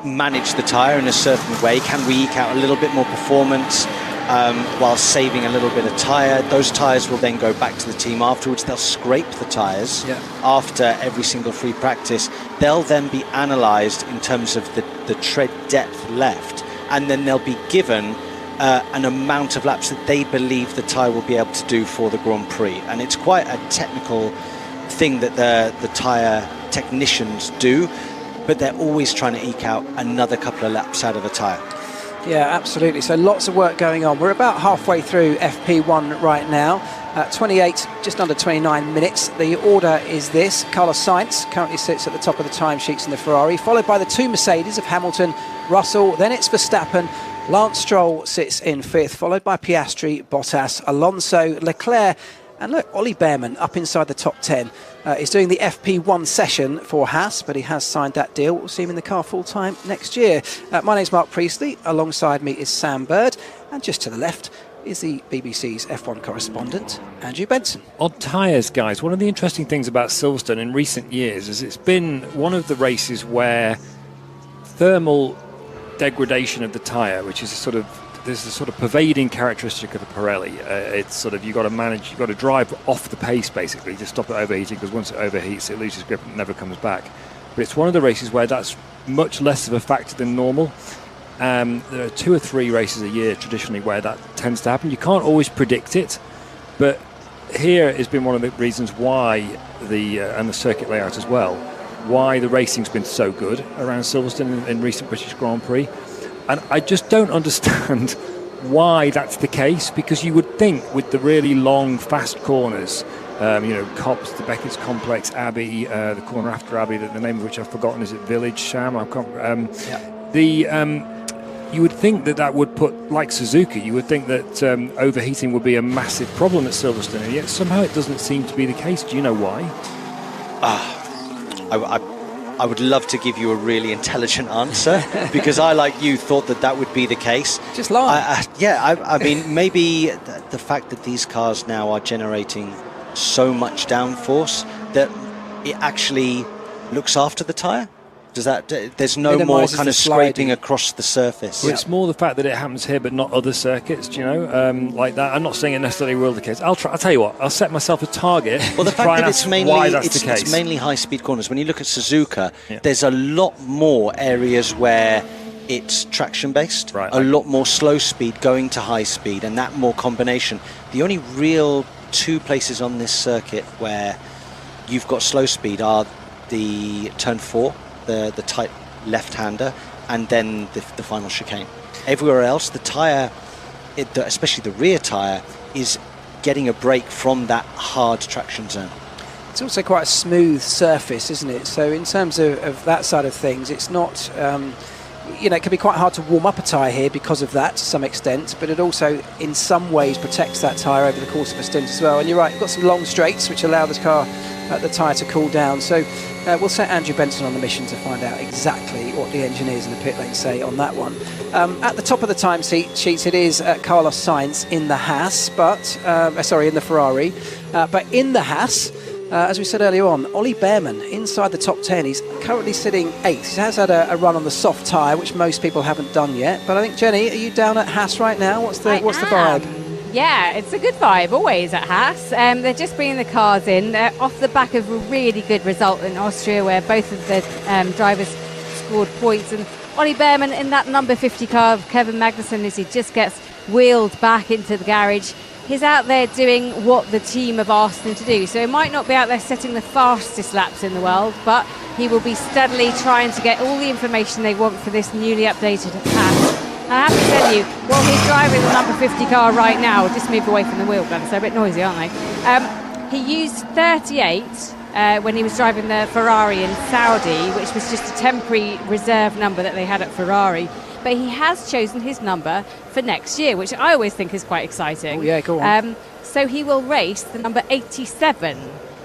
manage the tyre in a certain way. Can we eke out a little bit more performance while saving a little bit of tyre? Those tyres will then go back to the team afterwards. They'll scrape the tyres after every single free practice. They'll then be analysed in terms of the tread depth left, and then they'll be given an amount of laps that they believe the tyre will be able to do for the Grand Prix. And it's quite a technical thing that the tyre technicians do, but they're always trying to eke out another couple of laps out of a tyre. Yeah, absolutely. So lots of work going on. We're about halfway through FP1 right now. 28, just under 29 minutes. The order is this. Carlos Sainz currently sits at the top of the timesheets in the Ferrari, followed by the 2 Mercedes of Hamilton, Russell, then it's Verstappen. Lance Stroll sits in 5th, followed by Piastri, Bottas, Alonso, Leclerc, and look, Ollie Bearman up inside the top 10. He's doing the FP1 session for Haas, but he has signed that deal. We'll see him in the car full-time next year. My name's Mark Priestley. Alongside me is Sam Bird. And just to the left is the BBC's F1 correspondent, Andrew Benson. On tyres, guys, one of the interesting things about Silverstone in recent years is it's been one of the races where thermal degradation of the tyre, which is there's a sort of pervading characteristic of the Pirelli. It's sort of you've got to drive off the pace basically to stop it overheating, because once it overheats it loses grip and never comes back. But it's one of the races where that's much less of a factor than normal. There are 2 or 3 races a year traditionally where that tends to happen. You can't always predict it, but here has been one of the reasons why and the circuit layout as well, why the racing's been so good around Silverstone in recent British Grand Prix. And I just don't understand why that's the case, because you would think with the really long, fast corners, Copse, the Beckett's Complex, Abbey, the corner after Abbey, the name of which I've forgotten, is it Village, Sham? I can't. You would think that would put, like Suzuka, you would think that overheating would be a massive problem at Silverstone, and yet somehow it doesn't seem to be the case. Do you know why? I would love to give you a really intelligent answer, because I, like you, thought that would be the case. Just lie. I mean, maybe the fact that these cars now are generating so much downforce that it actually looks after the tyre. There's no more kind of scraping across the surface. Well, it's more the fact that it happens here but not other circuits, do you know, like that. I'm not saying it necessarily will be the case. I'll tell you what, I'll set myself a target. Well, the fact that it's it's mainly high-speed corners. When you look at Suzuka, there's a lot more areas where it's traction-based, a lot more slow speed going to high speed, and that more combination. The only real 2 places on this circuit where you've got slow speed are the turn 4, the tight left-hander, and then the final chicane. Everywhere else, the tyre, especially the rear tyre, is getting a break from that hard traction zone. It's also quite a smooth surface, isn't it? So in terms of that side of things, it's not... it can be quite hard to warm up a tyre here because of that to some extent, but it also in some ways protects that tyre over the course of a stint as well. And you're right, you've got some long straights which allow the tyre to cool down. So we'll set Andrew Benson on the mission to find out exactly what the engineers in the pit lane say on that one. At the top of the time sheets it is Carlos Sainz in the Haas, in the Ferrari, but in the Haas, as we said earlier on, Ollie Bearman inside the top 10. He's currently sitting 8th. He has had a run on the soft tyre, which most people haven't done yet. But I think, Jenny, are you down at Haas right now? What's the vibe? Yeah, it's a good vibe always at Haas. They're just bringing the cars in. They're off the back of a really good result in Austria, where both of the drivers scored points. And Ollie Bearman in that number 50 car of Kevin Magnussen, as he just gets wheeled back into the garage. he's out there doing what the team have asked him to do. So he might not be out there setting the fastest laps in the world, but he will be steadily trying to get all the information they want for this newly updated Haas. And I have to tell you, while he's driving the number 50 car right now, just move away from the wheel, Glenn, they're a bit noisy, aren't they? He used 38 when he was driving the Ferrari in Saudi, which was just a temporary reserve number that they had at Ferrari. But he has chosen his number for next year, which I always think is quite exciting. Oh, yeah, go on. So he will race the number 87,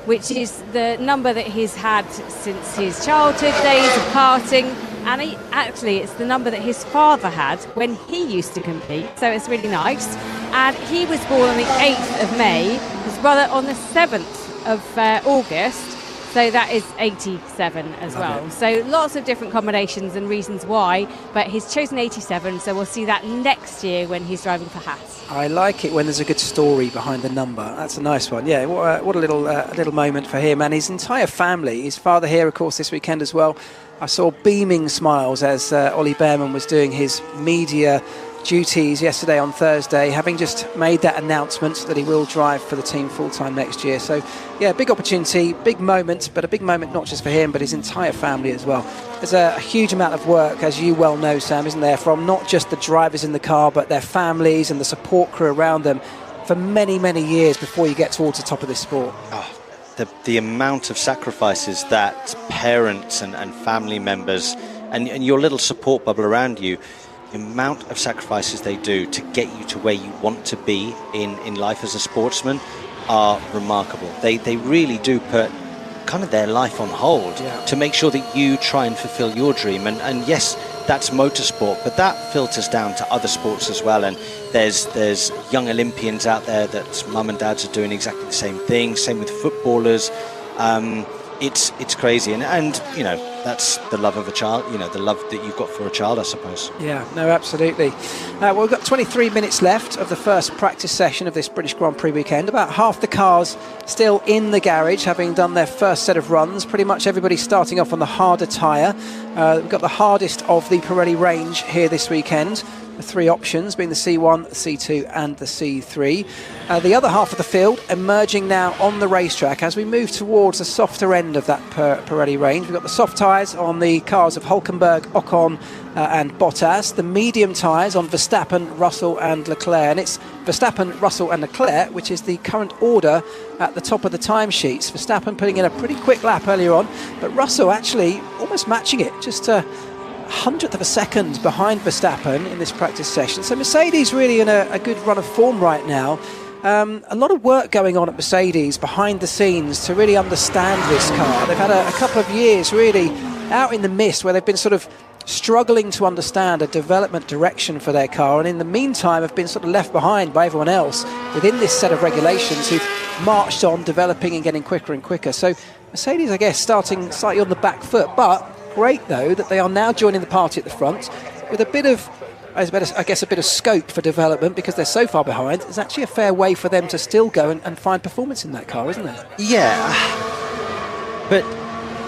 which is the number that he's had since his childhood days of karting. And it's the number that his father had when he used to compete. So it's really nice. And he was born on the 8th of May, his brother on the 7th of August. So that is 87 as well. So lots of different combinations and reasons why, but he's chosen 87, so we'll see that next year when he's driving for Haas. I like it when there's a good story behind the number. That's a nice one. Yeah, what a little moment for him and his entire family. His father here, of course, this weekend as well. I saw beaming smiles as Ollie Bearman was doing his media duties yesterday on Thursday, having just made that announcement that he will drive for the team full-time next year. So, yeah, big opportunity, big moment, but a big moment not just for him, but his entire family as well. There's a huge amount of work, as you well know, Sam, isn't there, from not just the drivers in the car, but their families and the support crew around them for many, many years before you get towards the top of this sport. The amount of sacrifices that parents and family members and your little support bubble around you, the amount of sacrifices they do to get you to where you want to be in life as a sportsman are remarkable. They really do put kind of their life on hold to make sure that you try and fulfill your dream. And yes, that's motorsport, but that filters down to other sports as well. And there's young Olympians out there that mum and dads are doing exactly the same thing. Same with footballers. It's crazy, and you know, that's the love of a child, you know, the love that you've got for a child, I suppose. Yeah, no, absolutely. Well, we've got 23 minutes left of the first practice session of this British Grand Prix weekend. About half the cars still in the garage, having done their first set of runs. Pretty much everybody starting off on the harder tyre. We've got the hardest of the Pirelli range here this weekend. The three options being the C1, the C2 and the C3. The other half of the field emerging now on the racetrack as we move towards the softer end of that Pirelli range. We've got the soft tyres on the cars of Hülkenberg, Ocon and Bottas. The medium tyres on Verstappen, Russell and Leclerc. And it's Verstappen, Russell and Leclerc, which is the current order at the top of the timesheets. Verstappen putting in a pretty quick lap earlier on, but Russell actually almost matching it, just a 100th of a second behind Verstappen in this practice session. So Mercedes really in a good run of form right now. A lot of work going on at Mercedes behind the scenes to really understand this car. They've had a couple of years really out in the mist where they've been sort of struggling to understand a development direction for their car, and in the meantime have been sort of left behind by everyone else within this set of regulations who've marched on developing and getting quicker and quicker. So Mercedes, I guess, starting slightly on the back foot, but great though that they are now joining the party at the front with a bit of, I guess, a bit of scope for development because they're so far behind. It's actually a fair way for them to still go and find performance in that car, isn't it? Yeah, but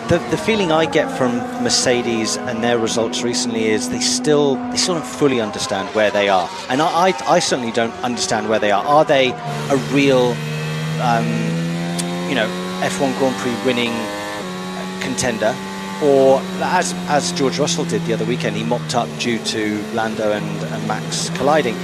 the feeling I get from Mercedes and their results recently is they still don't fully understand where they are, and I certainly don't understand where they are. Are they a real F1 Grand Prix winning contender? Or, as George Russell did the other weekend, he mopped up due to Lando and Max colliding.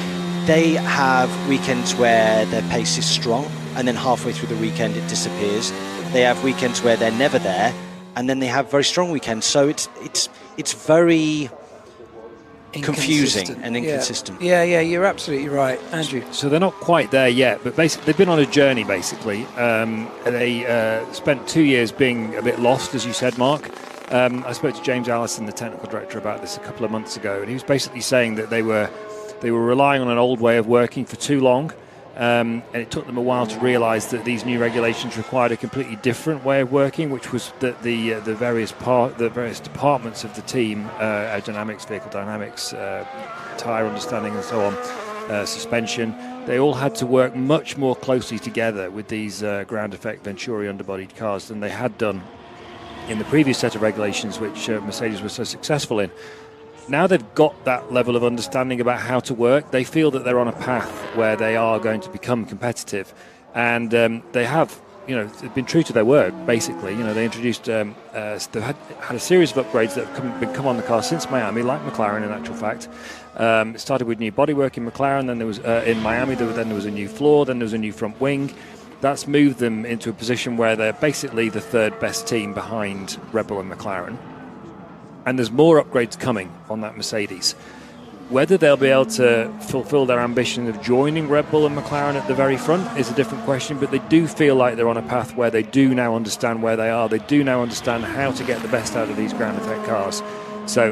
They have weekends where their pace is strong, and then halfway through the weekend it disappears. They have weekends where they're never there, and then they have very strong weekends. So it's very confusing and inconsistent. Yeah, you're absolutely right, Andrew. So they're not quite there yet, but basically they've been on a journey, basically. They spent 2 years being a bit lost, as you said, Mark. I spoke to James Allison, the technical director, about this a couple of months ago, and he was basically saying that they were relying on an old way of working for too long, and it took them a while to realise that these new regulations required a completely different way of working, which was that the various departments of the team, aerodynamics, vehicle dynamics, tyre understanding, and so on, suspension, they all had to work much more closely together with these ground effect Venturi underbodied cars than they had done in the previous set of regulations, which Mercedes was so successful in. now they've got that level of understanding about how to work. They feel that they're on a path where they are going to become competitive, and they have, they've been true to their word. Basically, they introduced, they've had a series of upgrades that have come on the car since Miami, like McLaren in actual fact. It started with new bodywork in McLaren, then there was in Miami, then there was a new floor, then there was a new front wing. That's moved them into a position where they're basically the third best team behind Red Bull and McLaren. And there's more upgrades coming on that Mercedes. Whether they'll be able to fulfill their ambition of joining Red Bull and McLaren at the very front is a different question, but they do feel like they're on a path where they do now understand where they are. They do now understand how to get the best out of these ground effect cars. So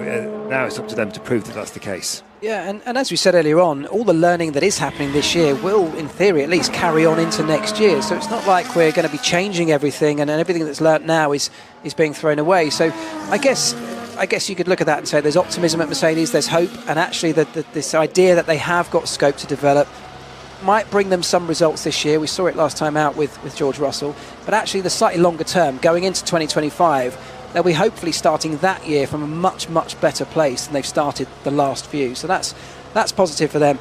now it's up to them to prove that that's the case. Yeah, and as we said earlier on, all the learning that is happening this year will, in theory at least, carry on into next year. So it's not like we're going to be changing everything and everything that's learnt now is being thrown away. So I guess you could look at that and say there's optimism at Mercedes, there's hope, and actually this idea that they have got scope to develop might bring them some results this year. We saw it last time out with George Russell, but actually the slightly longer term, going into 2025, they'll be hopefully starting that year from a much, much better place than they've started the last few. So that's positive for them.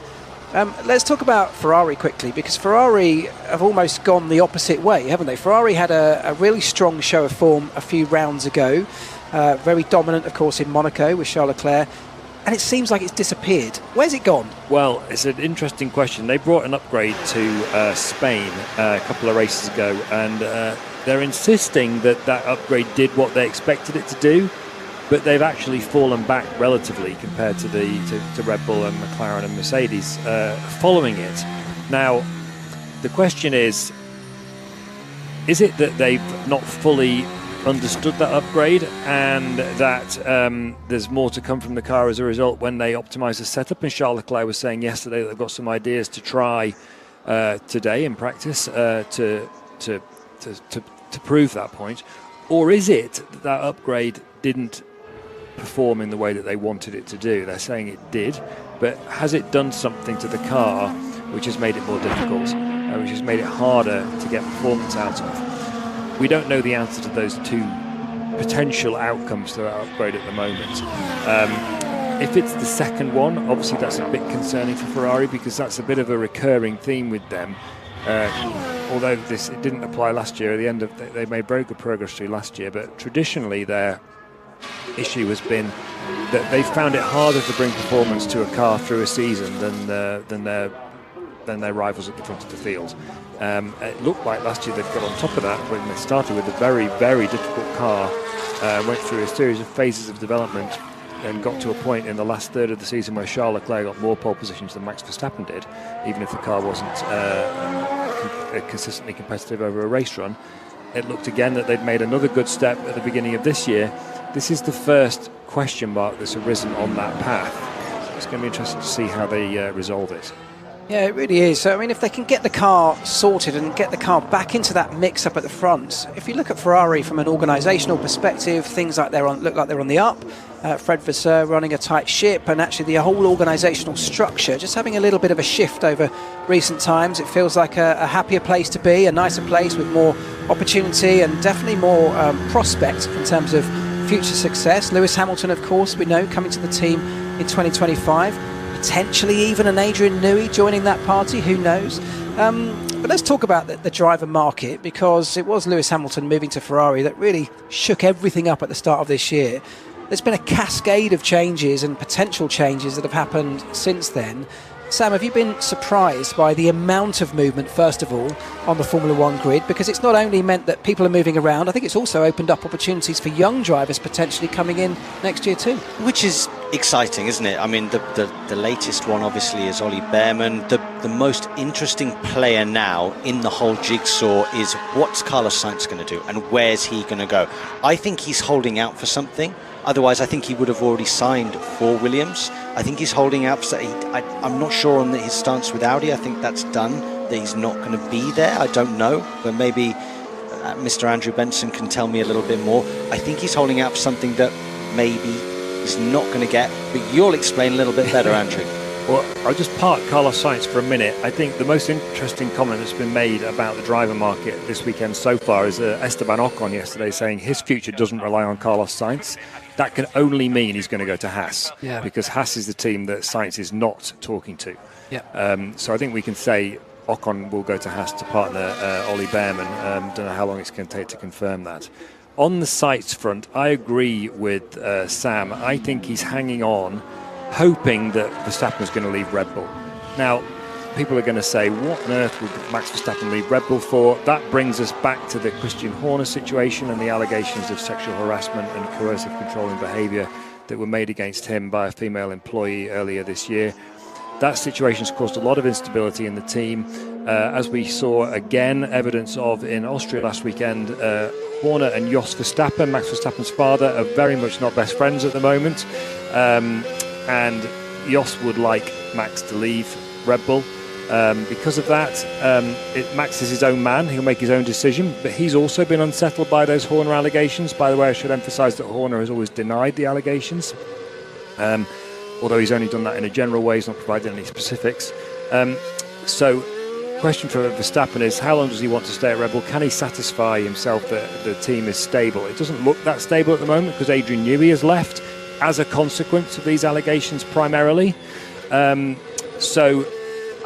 Let's talk about Ferrari quickly, because Ferrari have almost gone the opposite way, haven't they? Ferrari had a really strong show of form a few rounds ago. Very dominant, of course, in Monaco with Charles Leclerc. And it seems like it's disappeared. Where's it gone? Well, it's an interesting question. They brought an upgrade to Spain a couple of races ago, and they're insisting that upgrade did what they expected it to do, but they've actually fallen back relatively compared to Red Bull and McLaren and Mercedes following it. Now, the question is it that they've not fully understood that upgrade and that there's more to come from the car as a result when they optimise the setup? And Charles Leclerc was saying yesterday that they've got some ideas to try today in practice to prove that point. Or is it that upgrade didn't perform in the way that they wanted it to do? They're saying it did, but has it done something to the car which has made it more difficult, which has made it harder to get performance out of? We don't know the answer to those two potential outcomes to that upgrade at the moment. If it's the second one, obviously that's a bit concerning for Ferrari, because that's a bit of a recurring theme with them. Although it didn't apply last year, at the end of they made very good progress through last year, but traditionally their issue has been that they found it harder to bring performance to a car through a season than their rivals at the front of the field. It looked like last year they've got on top of that when they started with a very, very difficult car, went through a series of phases of development and got to a point in the last third of the season where Charles Leclerc got more pole positions than Max Verstappen did, even if the car wasn't consistently competitive over a race run. It looked again that they'd made another good step at the beginning of this year. This is the first question mark that's arisen on that path. It's going to be interesting to see how they resolve it. Yeah, it really is. So, I mean, if they can get the car sorted and get the car back into that mix-up at the front, if you look at Ferrari from an organisational perspective, things like look like they're on the up. Fred Vasseur running a tight ship, and actually the whole organisational structure just having a little bit of a shift over recent times. It feels like a happier place to be, a nicer place with more opportunity and definitely more prospect in terms of future success. Lewis Hamilton, of course, we know, coming to the team in 2025. Potentially even an Adrian Newey joining that party, who knows? But let's talk about the driver market, because it was Lewis Hamilton moving to Ferrari that really shook everything up at the start of this year. There's been a cascade of changes and potential changes that have happened since then. Sam, have you been surprised by the amount of movement, first of all, on the Formula One grid? Because it's not only meant that people are moving around, I think it's also opened up opportunities for young drivers potentially coming in next year too. Which is exciting, isn't it? I mean, the latest one obviously is Ollie Behrman. The most interesting player now in the whole jigsaw is what's Carlos Sainz going to do and where's he going to go? I think he's holding out for something. Otherwise, I think he would have already signed for Williams. I think he's holding out for... I'm not sure on his stance with Audi. I think that's done, that he's not going to be there. I don't know, but maybe Mr. Andrew Benson can tell me a little bit more. I think he's holding out for something that maybe he's not going to get, but you'll explain a little bit better, Andrew. Well, I'll just park Carlos Sainz for a minute. I think the most interesting comment that's been made about the driver market this weekend so far is Esteban Ocon yesterday saying his future doesn't rely on Carlos Sainz. that can only mean he's going to go to Haas, because Haas is the team that Sainz is not talking to. So I think we can say Ocon will go to Haas to partner Ollie Behrman. Don't know how long it's going to take to confirm that. On the Sainz front, I agree with Sam. I think he's hanging on, hoping that Verstappen is going to leave Red Bull. Now, people are going to say, what on earth would Max Verstappen leave Red Bull for? That brings us back to the Christian Horner situation and the allegations of sexual harassment and coercive controlling behaviour that were made against him by a female employee earlier this year. That situation has caused a lot of instability in the team. As we saw again evidence of in Austria last weekend, Horner and Jos Verstappen, Max Verstappen's father, are very much not best friends at the moment. And Jos would like Max to leave Red Bull. Because of that, Max is his own man. He'll make his own decision, but he's also been unsettled by those Horner allegations. By the way, I should emphasise that Horner has always denied the allegations, although he's only done that in a general way. He's not provided any specifics. So question for Verstappen is, how long does he want to stay at Red Bull? Can he satisfy himself that the team is stable? It doesn't look that stable at the moment because Adrian Newey has left as a consequence of these allegations primarily. So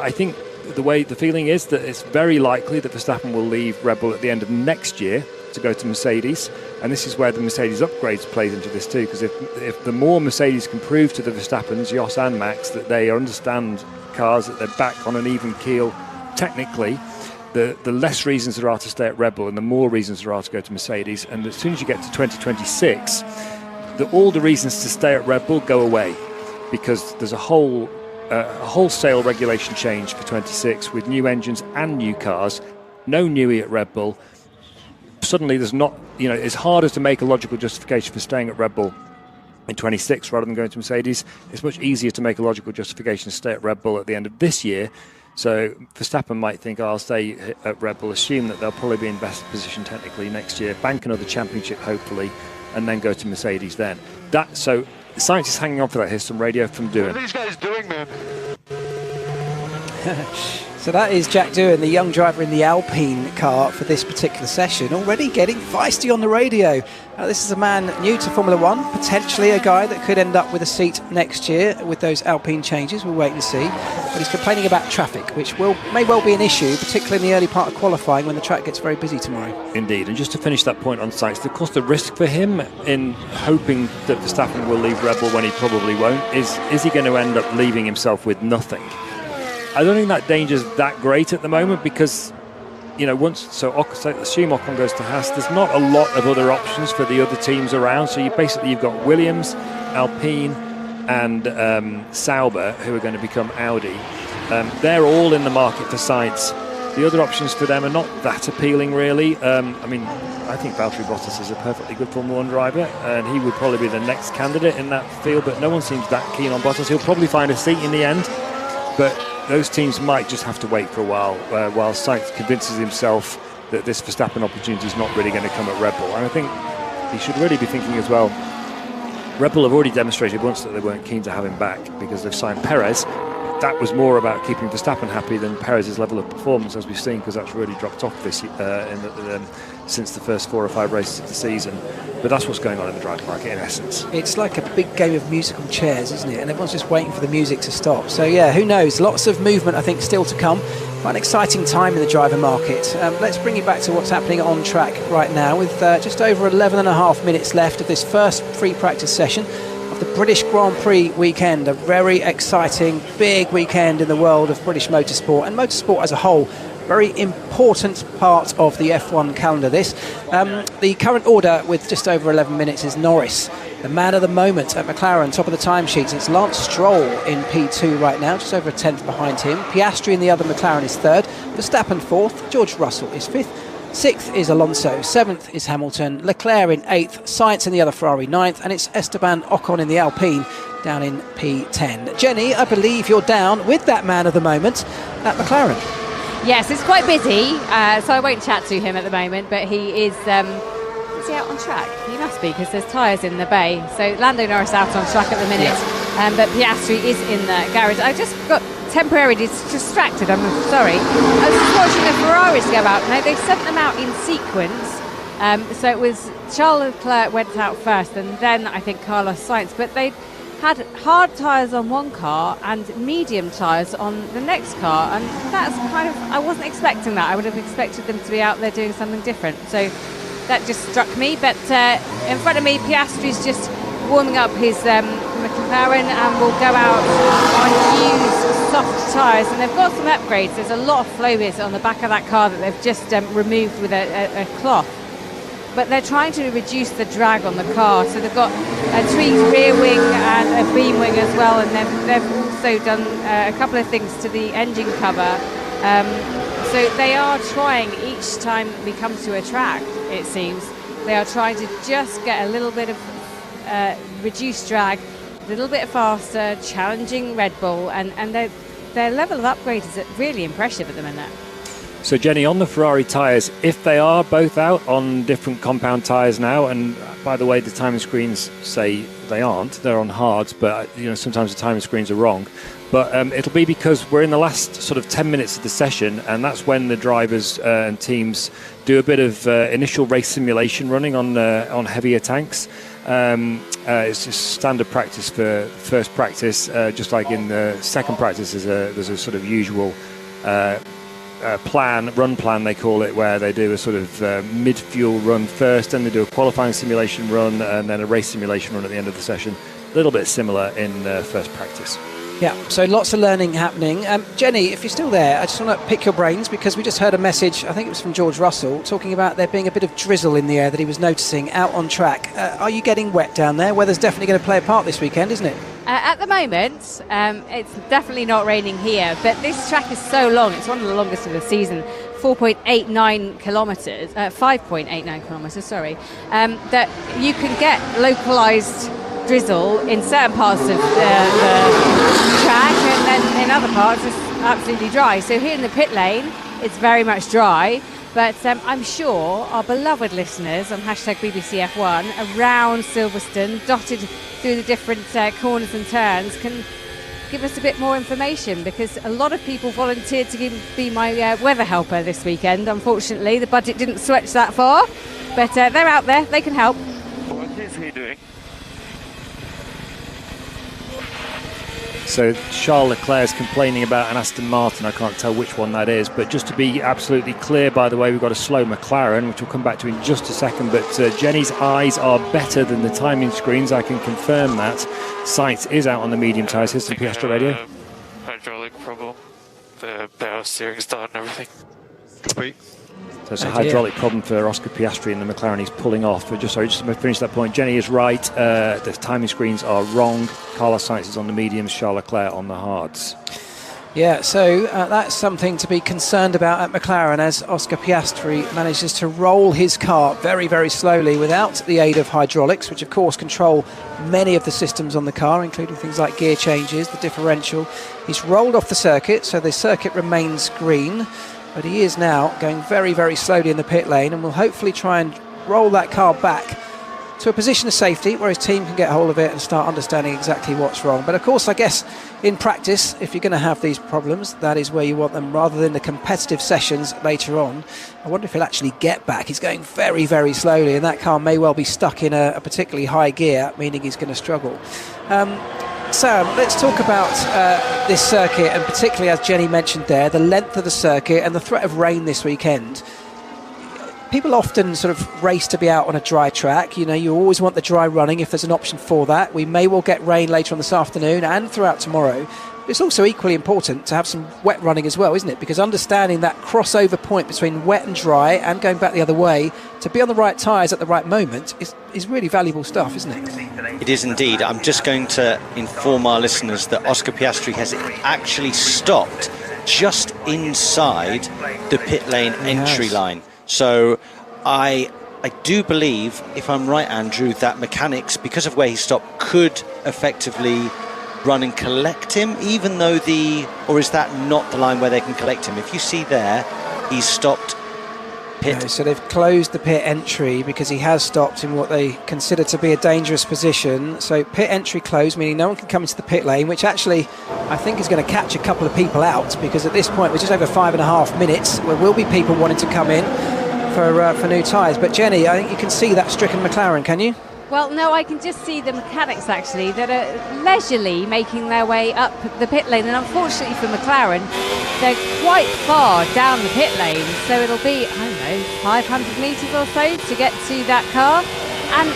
I think the feeling is that it's very likely that Verstappen will leave Red Bull at the end of next year to go to Mercedes, and this is where the Mercedes upgrades plays into this too, because if the more Mercedes can prove to the Verstappens, Jos and Max, that they understand cars, that they're back on an even keel technically, the less reasons there are to stay at Red Bull and the more reasons there are to go to Mercedes. And as soon as you get to 2026, all the reasons to stay at Red Bull go away, because there's a wholesale regulation change for 26 with new engines and new cars, no Newey at Red Bull. Suddenly there's not, it's harder to make a logical justification for staying at Red Bull in 26 rather than going to Mercedes. It's much easier to make a logical justification to stay at Red Bull at the end of this year. So Verstappen might think, I'll stay at Red Bull, assume that they'll probably be in best position technically next year, bank another championship hopefully, and then go to Mercedes then. So Sainz is hanging on for that. Here's some radio from Doohan. What are these guys doing, man? So that is Jack Doohan, the young driver in the Alpine car for this particular session, already getting feisty on the radio. This is a man new to Formula One, potentially a guy that could end up with a seat next year with those Alpine changes. We'll wait and see. But he's complaining about traffic, which may well be an issue, particularly in the early part of qualifying when the track gets very busy tomorrow. Indeed, and just to finish that point on Sainz, of course the risk for him in hoping that Verstappen will leave Red Bull when he probably won't is he going to end up leaving himself with nothing? I don't think that danger's that great at the moment because, assume Ocon goes to Haas, there's not a lot of other options for the other teams around. So you've got Williams, Alpine, and Sauber, who are going to become Audi. They're all in the market for Sainz. The other options for them are not that appealing, really. I think Valtteri Bottas is a perfectly good Formula 1 driver, and he would probably be the next candidate in that field, but no one seems that keen on Bottas. He'll probably find a seat in the end, but those teams might just have to wait for a while Sainz convinces himself that this Verstappen opportunity is not really going to come at Red Bull. And I think he should really be thinking as well, Red Bull have already demonstrated once that they weren't keen to have him back because they've signed Perez. That was more about keeping Verstappen happy than Perez's level of performance, as we've seen, because that's really dropped off this since the first 4 or 5 races of the season. But that's what's going on in the driver market in essence. It's like a big game of musical chairs, isn't it? And everyone's just waiting for the music to stop. So yeah, who knows? Lots of movement, I think, still to come. Quite an exciting time in the driver market. Let's bring you back to what's happening on track right now with just over 11 and a half minutes left of this first free practice session of the British Grand Prix weekend. A very exciting, big weekend in the world of British motorsport and motorsport as a whole. Very important part of the F1 calendar, this. The current order with just over 11 minutes is Norris, the man of the moment at McLaren, top of the timesheets. It's Lance Stroll in P2 right now, just over a tenth behind him. Piastri in the other McLaren is third. Verstappen fourth. George Russell is fifth. Sixth is Alonso. Seventh is Hamilton. Leclerc in eighth. Sainz in the other Ferrari ninth. And it's Esteban Ocon in the Alpine down in P10. Jenny, I believe you're down with that man of the moment at McLaren. Yes, it's quite busy, so I won't chat to him at the moment, but he is he out on track? He must be, because there's tyres in the bay. So Lando Norris out on track at the minute, but Piastri is in the garage. I just got temporarily distracted, I'm sorry. I was just watching the Ferraris go out. Now, they've sent them out in sequence, So it was Charles Leclerc went out first, and then I think Carlos Sainz. But they had hard tyres on one car and medium tyres on the next car, and that's kind of, I wasn't expecting that. I would have expected them to be out there doing something different. So that just struck me. But in front of me, Piastri's just warming up his McLaren, and will go out on used soft tyres, and they've got some upgrades. There's a lot of Flowbiz on the back of that car that they've just removed with a cloth, but they're trying to reduce the drag on the car. So they've got a tweaked rear wing and a beam wing as well, and they've also done a couple of things to the engine cover. So they are trying, each time we come to a track, it seems, they are trying to just get a little bit of reduced drag, a little bit faster, challenging Red Bull, and their level of upgrade is really impressive at the minute. So Jenny, on the Ferrari tyres, if they are both out on different compound tyres now, and by the way, the timing screens say they aren't, they're on hards, but sometimes the timing screens are wrong. But it'll be because we're in the last sort of 10 minutes of the session, and that's when the drivers and teams do a bit of initial race simulation running on heavier tanks. It's just standard practice for first practice, just like in the second practice there's a sort of usual run plan they call it, where they do a sort of mid-fuel run first, and they do a qualifying simulation run, and then a race simulation run at the end of the session. A little bit similar in first practice. Yeah, so lots of learning happening. Jenny, if you're still there, I just want to pick your brains, because we just heard a message, I think it was from George Russell, talking about there being a bit of drizzle in the air that he was noticing out on track. Are you getting wet down there? Weather's definitely going to play a part this weekend, isn't it? At the moment, it's definitely not raining here, but this track is so long. It's one of the longest of the season, 4.89 kilometres, 5.89 kilometres, sorry, that you can get localised drizzle in certain parts of the track, and then in other parts it's absolutely dry. So here in the pit lane it's very much dry, but I'm sure our beloved listeners on #BBCF1 around Silverstone, dotted through the different corners and turns, can give us a bit more information, because a lot of people volunteered to be my weather helper this weekend. Unfortunately the budget didn't stretch that far, but they're out there, they can help. What is he doing? So Charles Leclerc is complaining about an Aston Martin. I can't tell which one that is, but just to be absolutely clear, by the way, we've got a slow McLaren, which we'll come back to in just a second. But Jenny's eyes are better than the timing screens, I can confirm that. Sainz is out on the medium tyres. Here's some Piastri radio. Hydraulic problem, the power steering start and everything. Copy. So it's a hydraulic problem for Oscar Piastri in the McLaren. He's pulling off. But just to finish that point, Jenny is right. The timing screens are wrong. Carlos Sainz is on the mediums, Charles Leclerc on the hards. Yeah, so that's something to be concerned about at McLaren, as Oscar Piastri manages to roll his car very, very slowly without the aid of hydraulics, which of course control many of the systems on the car, including things like gear changes, the differential. He's rolled off the circuit, so the circuit remains green. But he is now going very, very slowly in the pit lane, and will hopefully try and roll that car back to a position of safety where his team can get hold of it and start understanding exactly what's wrong. But of course, I guess in practice, if you're going to have these problems, that is where you want them, rather than the competitive sessions later on. I wonder if he'll actually get back. He's going very, very slowly, and that car may well be stuck in a particularly high gear, meaning he's going to struggle. Sam, let's talk about this circuit, and particularly, as Jenny mentioned there, the length of the circuit and the threat of rain this weekend. People often sort of race to be out on a dry track. You always want the dry running if there's an option for that. We may well get rain later on this afternoon and throughout tomorrow. It's also equally important to have some wet running as well, isn't it? Because understanding that crossover point between wet and dry, and going back the other way, to be on the right tyres at the right moment is really valuable stuff, isn't it? It is indeed. I'm just going to inform our listeners that Oscar Piastri has actually stopped just inside the pit lane entry line. So I do believe, if I'm right, Andrew, that mechanics, because of where he stopped, could effectively run and collect him, even though or is that not the line where they can collect him? If you see there, he's stopped pit. No, so they've closed the pit entry because he has stopped in what they consider to be a dangerous position. So pit entry closed, meaning no one can come into the pit lane, which actually I think is going to catch a couple of people out, because at this point we're just over 5.5 minutes. There will be people wanting to come in. for new tyres. But Jenny, I think you can see that stricken McLaren, can you? Well, no, I can just see the mechanics actually that are leisurely making their way up the pit lane, and unfortunately for McLaren, they're quite far down the pit lane, so it'll be, I don't know, 500 metres or so to get to that car, and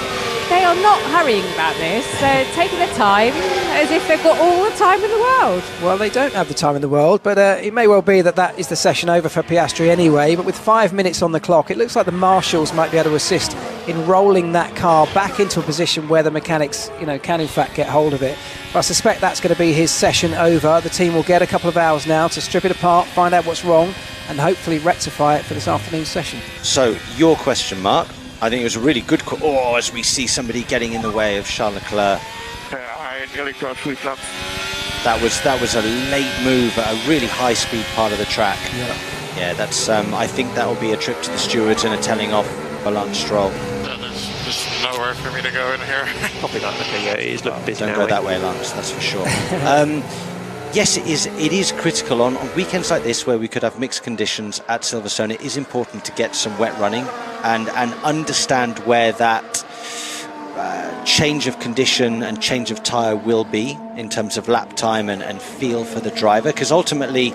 they are not hurrying about this. They're taking their time as if they've got all the time in the world. Well, they don't have the time in the world, but it may well be that is the session over for Piastri anyway. But with 5 minutes on the clock, it looks like the marshals might be able to assist in rolling that car back into a position where the mechanics, can in fact get hold of it. But I suspect that's going to be his session over. The team will get a couple of hours now to strip it apart, find out what's wrong, and hopefully rectify it for this afternoon's session. So, your question, Mark. I think it was a really good call. Oh, as we see somebody getting in the way of Charles Leclerc. I nearly got 3 laps. That was a late move at a really high-speed part of the track. Yeah, that's. I think that will be a trip to the stewards and a telling off for Lance Stroll. There's nowhere for me to go in here. Probably not. Okay, yeah, it is looking busy. Don't go that way, Lance. That's for sure. Yes, it is. It is critical on weekends like this where we could have mixed conditions at Silverstone. It is important to get some wet running and understand where that change of condition and change of tyre will be in terms of lap time and feel for the driver. Because ultimately,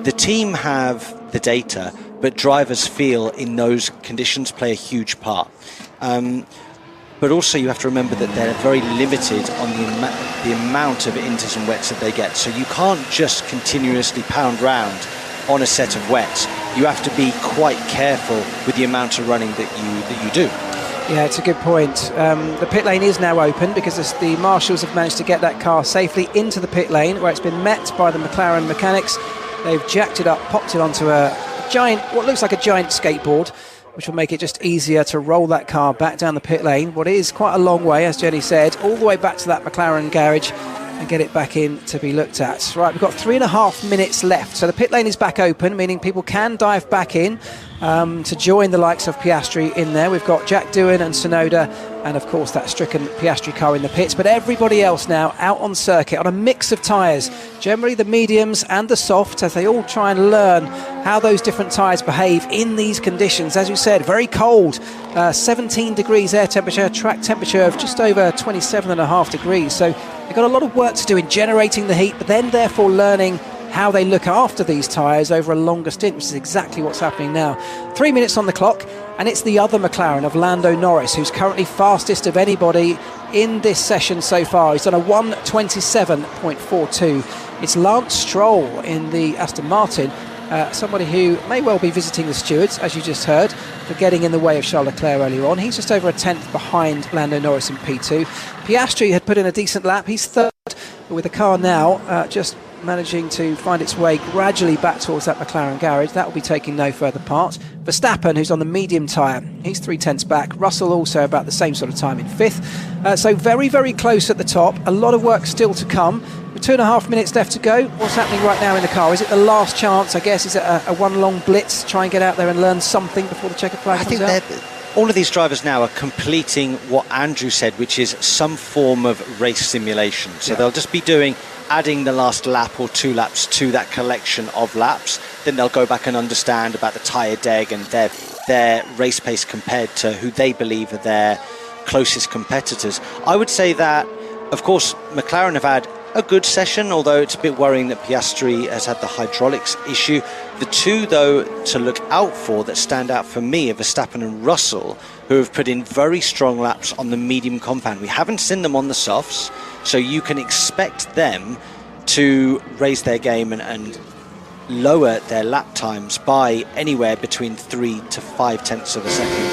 the team have the data, but drivers' feel in those conditions play a huge part. But also you have to remember that they're very limited on the amount of inters and wets that they get. So you can't just continuously pound round on a set of wets. You have to be quite careful with the amount of running that you do. Yeah, it's a good point. The pit lane is now open because the marshals have managed to get that car safely into the pit lane where it's been met by the McLaren mechanics. They've jacked it up, popped it onto a giant, what looks like a giant skateboard, which will make it just easier to roll that car back down the pit lane, what is quite a long way, as Jenny said, all the way back to that McLaren garage and get it back in to be looked at. Right, we've got 3.5 minutes left, so the pit lane is back open, meaning people can dive back in to join the likes of Piastri in there. We've got Jack Doohan and Tsunoda, and of course that stricken Piastri car in the pits, but everybody else now out on circuit on a mix of tyres, generally the mediums and the softs, as they all try and learn how those different tyres behave in these conditions. As you said, very cold, 17 degrees air temperature, track temperature of just over 27.5 degrees, so they've got a lot of work to do in generating the heat, but then therefore learning how they look after these tyres over a longer stint, which is exactly what's happening now. 3 minutes on the clock, and it's the other McLaren of Lando Norris, who's currently fastest of anybody in this session so far. He's done a 1:27.42. It's Lance Stroll in the Aston Martin, somebody who may well be visiting the stewards, as you just heard, for getting in the way of Charles Leclerc earlier on. He's just over a tenth behind Lando Norris in P2. Piastri had put in a decent lap. He's third, but with the car now just managing to find its way gradually back towards that McLaren garage. That will be taking no further part. Verstappen, who's on the medium tyre, he's 3/10 back. Russell also about the same sort of time in fifth. So very, very close at the top. A lot of work still to come. With 2.5 minutes left to go, what's happening right now in the car? Is it the last chance, I guess? Is it a one long blitz? Try and get out there and learn something before the checkered flag comes out? All of these drivers now are completing what Andrew said, which is some form of race simulation. So they'll just be adding the last lap or 2 laps to that collection of laps. Then they'll go back and understand about the tyre deg and their race pace compared to who they believe are their closest competitors. I would say that, of course, McLaren have had a good session, although it's a bit worrying that Piastri has had the hydraulics issue. The two, though, to look out for that stand out for me are Verstappen and Russell, who have put in very strong laps on the medium compound. We haven't seen them on the softs, so you can expect them to raise their game and lower their lap times by anywhere between 3 to 5 tenths of a second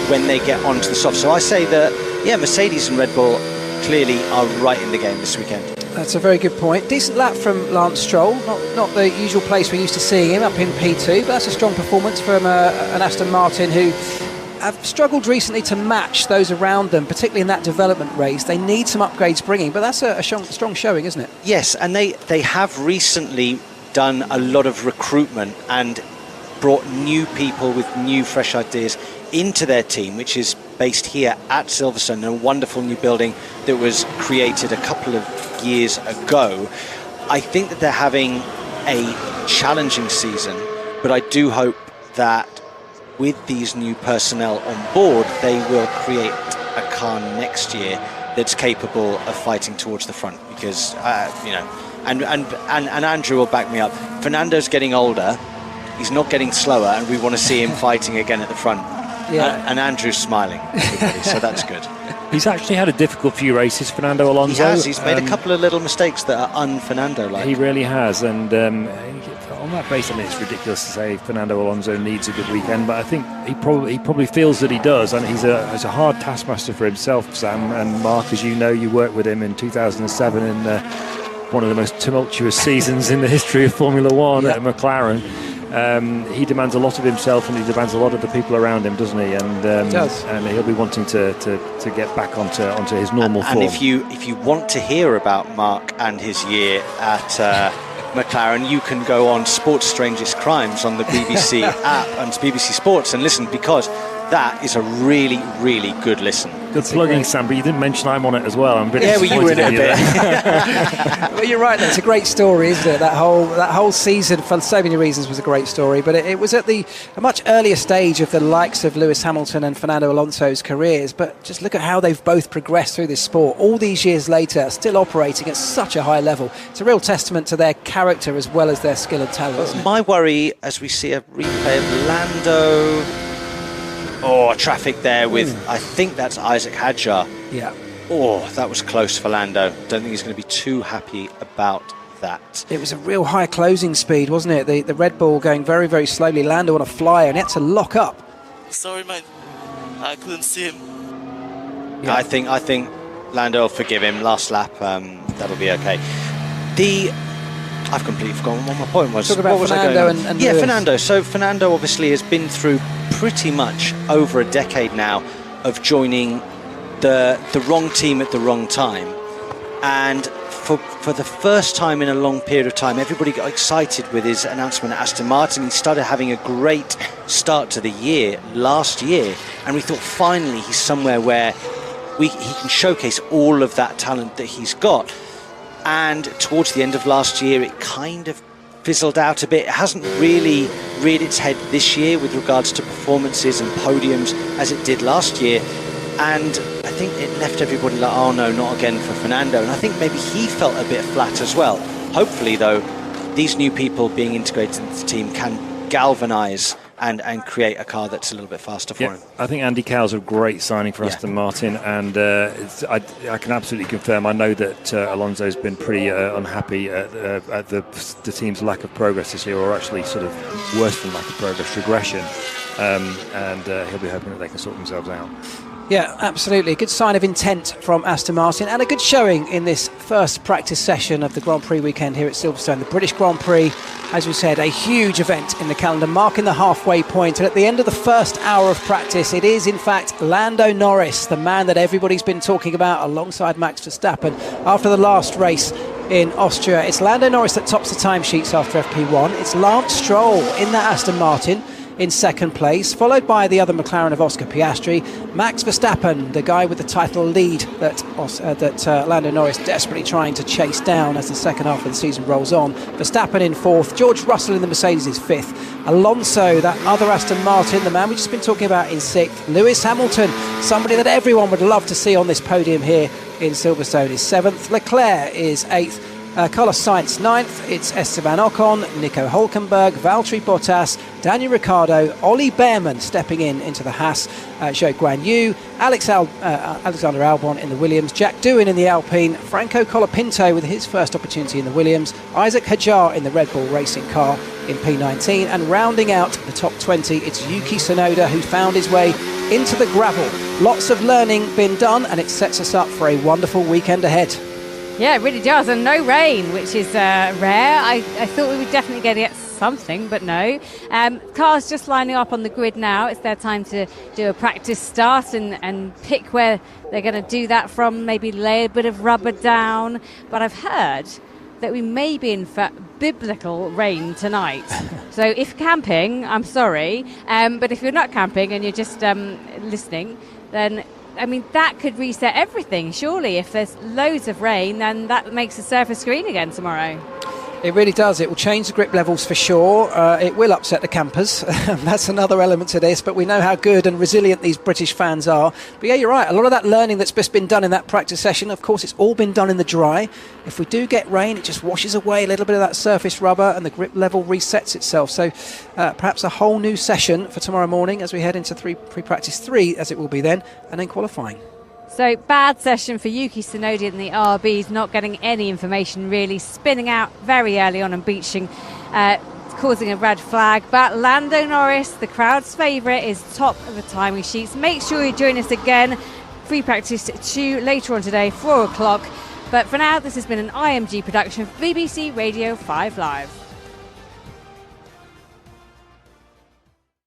when they get onto the softs. So I say that, Mercedes and Red Bull clearly are right in the game this weekend. That's a very good point. Decent lap from Lance Stroll, not the usual place we're used to seeing him, up in P2, but that's a strong performance from an Aston Martin who have struggled recently to match those around them, particularly in that development race. They need some upgrades bringing, but that's a strong showing, isn't it? Yes, and they have recently done a lot of recruitment and brought new people with new fresh ideas into their team, which is based here at Silverstone, a wonderful new building that was created a couple of years ago. I think that they're having a challenging season, but I do hope that with these new personnel on board, they will create a car next year that's capable of fighting towards the front. Because and Andrew will back me up. Fernando's getting older. He's not getting slower, and we want to see him fighting again at the front. Yeah. And Andrew's smiling, everybody, so that's good. He's actually had a difficult few races, Fernando Alonso. He has. He's made a couple of little mistakes that are un-Fernando-like. He really has, and on that basis, I mean, it's ridiculous to say Fernando Alonso needs a good weekend, but I think he probably feels that he does, and he's a hard taskmaster for himself, Sam and Mark. As you know, you worked with him in 2007 in one of the most tumultuous seasons in the history of Formula One at McLaren. He demands a lot of himself, and he demands a lot of the people around him, doesn't he? And he does. And he'll be wanting to get back onto his normal form. And if you want to hear about Mark and his year at McLaren, you can go on Sports Strangest Crimes on the BBC app and BBC Sports and listen, because that is a really, really good listen. Good plugging, Sam, but you didn't mention I'm on it as well. I'm you were in it a bit. Well, you're right. That's a great story, isn't it? That whole season, for so many reasons, was a great story. But it was at a much earlier stage of the likes of Lewis Hamilton and Fernando Alonso's careers. But just look at how they've both progressed through this sport. All these years later, still operating at such a high level. It's a real testament to their character as well as their skill and talent. Isn't it? My worry, as we see a replay of Lando. Oh, traffic there with, I think that's Isaac Hadjar. Yeah. Oh, that was close for Lando. Don't think he's going to be too happy about that. It was a real high closing speed, wasn't it? The Red Bull going very, very slowly. Lando on a flyer, and he had to lock up. Sorry, mate. I couldn't see him. Yeah. I think Lando will forgive him. Last lap, that'll be okay. I've completely forgotten what my point was. Talk about Fernando and Lewis. Fernando. So Fernando obviously has been through pretty much over a decade now of joining the wrong team at the wrong time, and for the first time in a long period of time, everybody got excited with his announcement at Aston Martin. He started having a great start to the year last year, and we thought finally he's somewhere where he can showcase all of that talent that he's got. And towards the end of last year, it kind of fizzled out a bit. It hasn't really reared its head this year with regards to performances and podiums as it did last year. And I think it left everybody like, oh no, not again for Fernando. And I think maybe he felt a bit flat as well. Hopefully, though, these new people being integrated into the team can galvanise and create a car that's a little bit faster for him. I think Andy Cowell's a great signing for Aston Martin, and I can absolutely confirm. I know that Alonso's been pretty unhappy at the team's lack of progress this year, or actually sort of worse than lack of progress, regression, and he'll be hoping that they can sort themselves out. Yeah, absolutely. Good sign of intent from Aston Martin, and a good showing in this first practice session of the Grand Prix weekend here at Silverstone. The British Grand Prix, as we said, a huge event in the calendar, marking the halfway point. And at the end of the first hour of practice, it is in fact Lando Norris, the man that everybody's been talking about alongside Max Verstappen after the last race in Austria. It's Lando Norris that tops the timesheets after FP1. It's Lance Stroll in that Aston Martin in second place, followed by the other McLaren of Oscar Piastri. Max Verstappen, the guy with the title lead that Lando Norris desperately trying to chase down as the second half of the season rolls on. Verstappen in fourth, George Russell in the Mercedes is fifth, Alonso, that other Aston Martin, the man we've just been talking about, in sixth, Lewis Hamilton, somebody that everyone would love to see on this podium here in Silverstone, is seventh, Leclerc is eighth, Carlos Sainz 9th, it's Esteban Ocon, Nico Hülkenberg, Valtteri Bottas, Daniel Ricciardo, Ollie Behrman stepping into the Haas, Zhou Guan Yu, Alexander Albon in the Williams, Jack Doohan in the Alpine, Franco Colapinto with his first opportunity in the Williams, Isaac Hadjar in the Red Bull racing car in P19, and rounding out the top 20, it's Yuki Tsunoda, who found his way into the gravel. Lots of learning been done, and it sets us up for a wonderful weekend ahead. Yeah, it really does, and no rain, which is rare. I thought we would definitely get something, but no. Cars just lining up on the grid now. It's their time to do a practice start and pick where they're going to do that from, maybe lay a bit of rubber down. But I've heard that we may be in for biblical rain tonight. So if camping, I'm sorry, but if you're not camping and you're just listening, then I mean, that could reset everything, surely. If there's loads of rain, then that makes the surface green again tomorrow. It really does. It will change the grip levels for sure. It will upset the campers. That's another element to this, but we know how good and resilient these British fans are. But yeah, you're right. A lot of that learning that's just been done in that practice session, of course, it's all been done in the dry. If we do get rain, it just washes away a little bit of that surface rubber and the grip level resets itself. So perhaps a whole new session for tomorrow morning as we head into pre-practice 3, as it will be then, and then qualifying. So bad session for Yuki Tsunoda in the RBs, not getting any information really, spinning out very early on and beaching, causing a red flag. But Lando Norris, the crowd's favourite, is top of the timing sheets. Make sure you join us again, free practice 2 later on today, 4 o'clock. But for now, this has been an IMG production for BBC Radio 5 Live.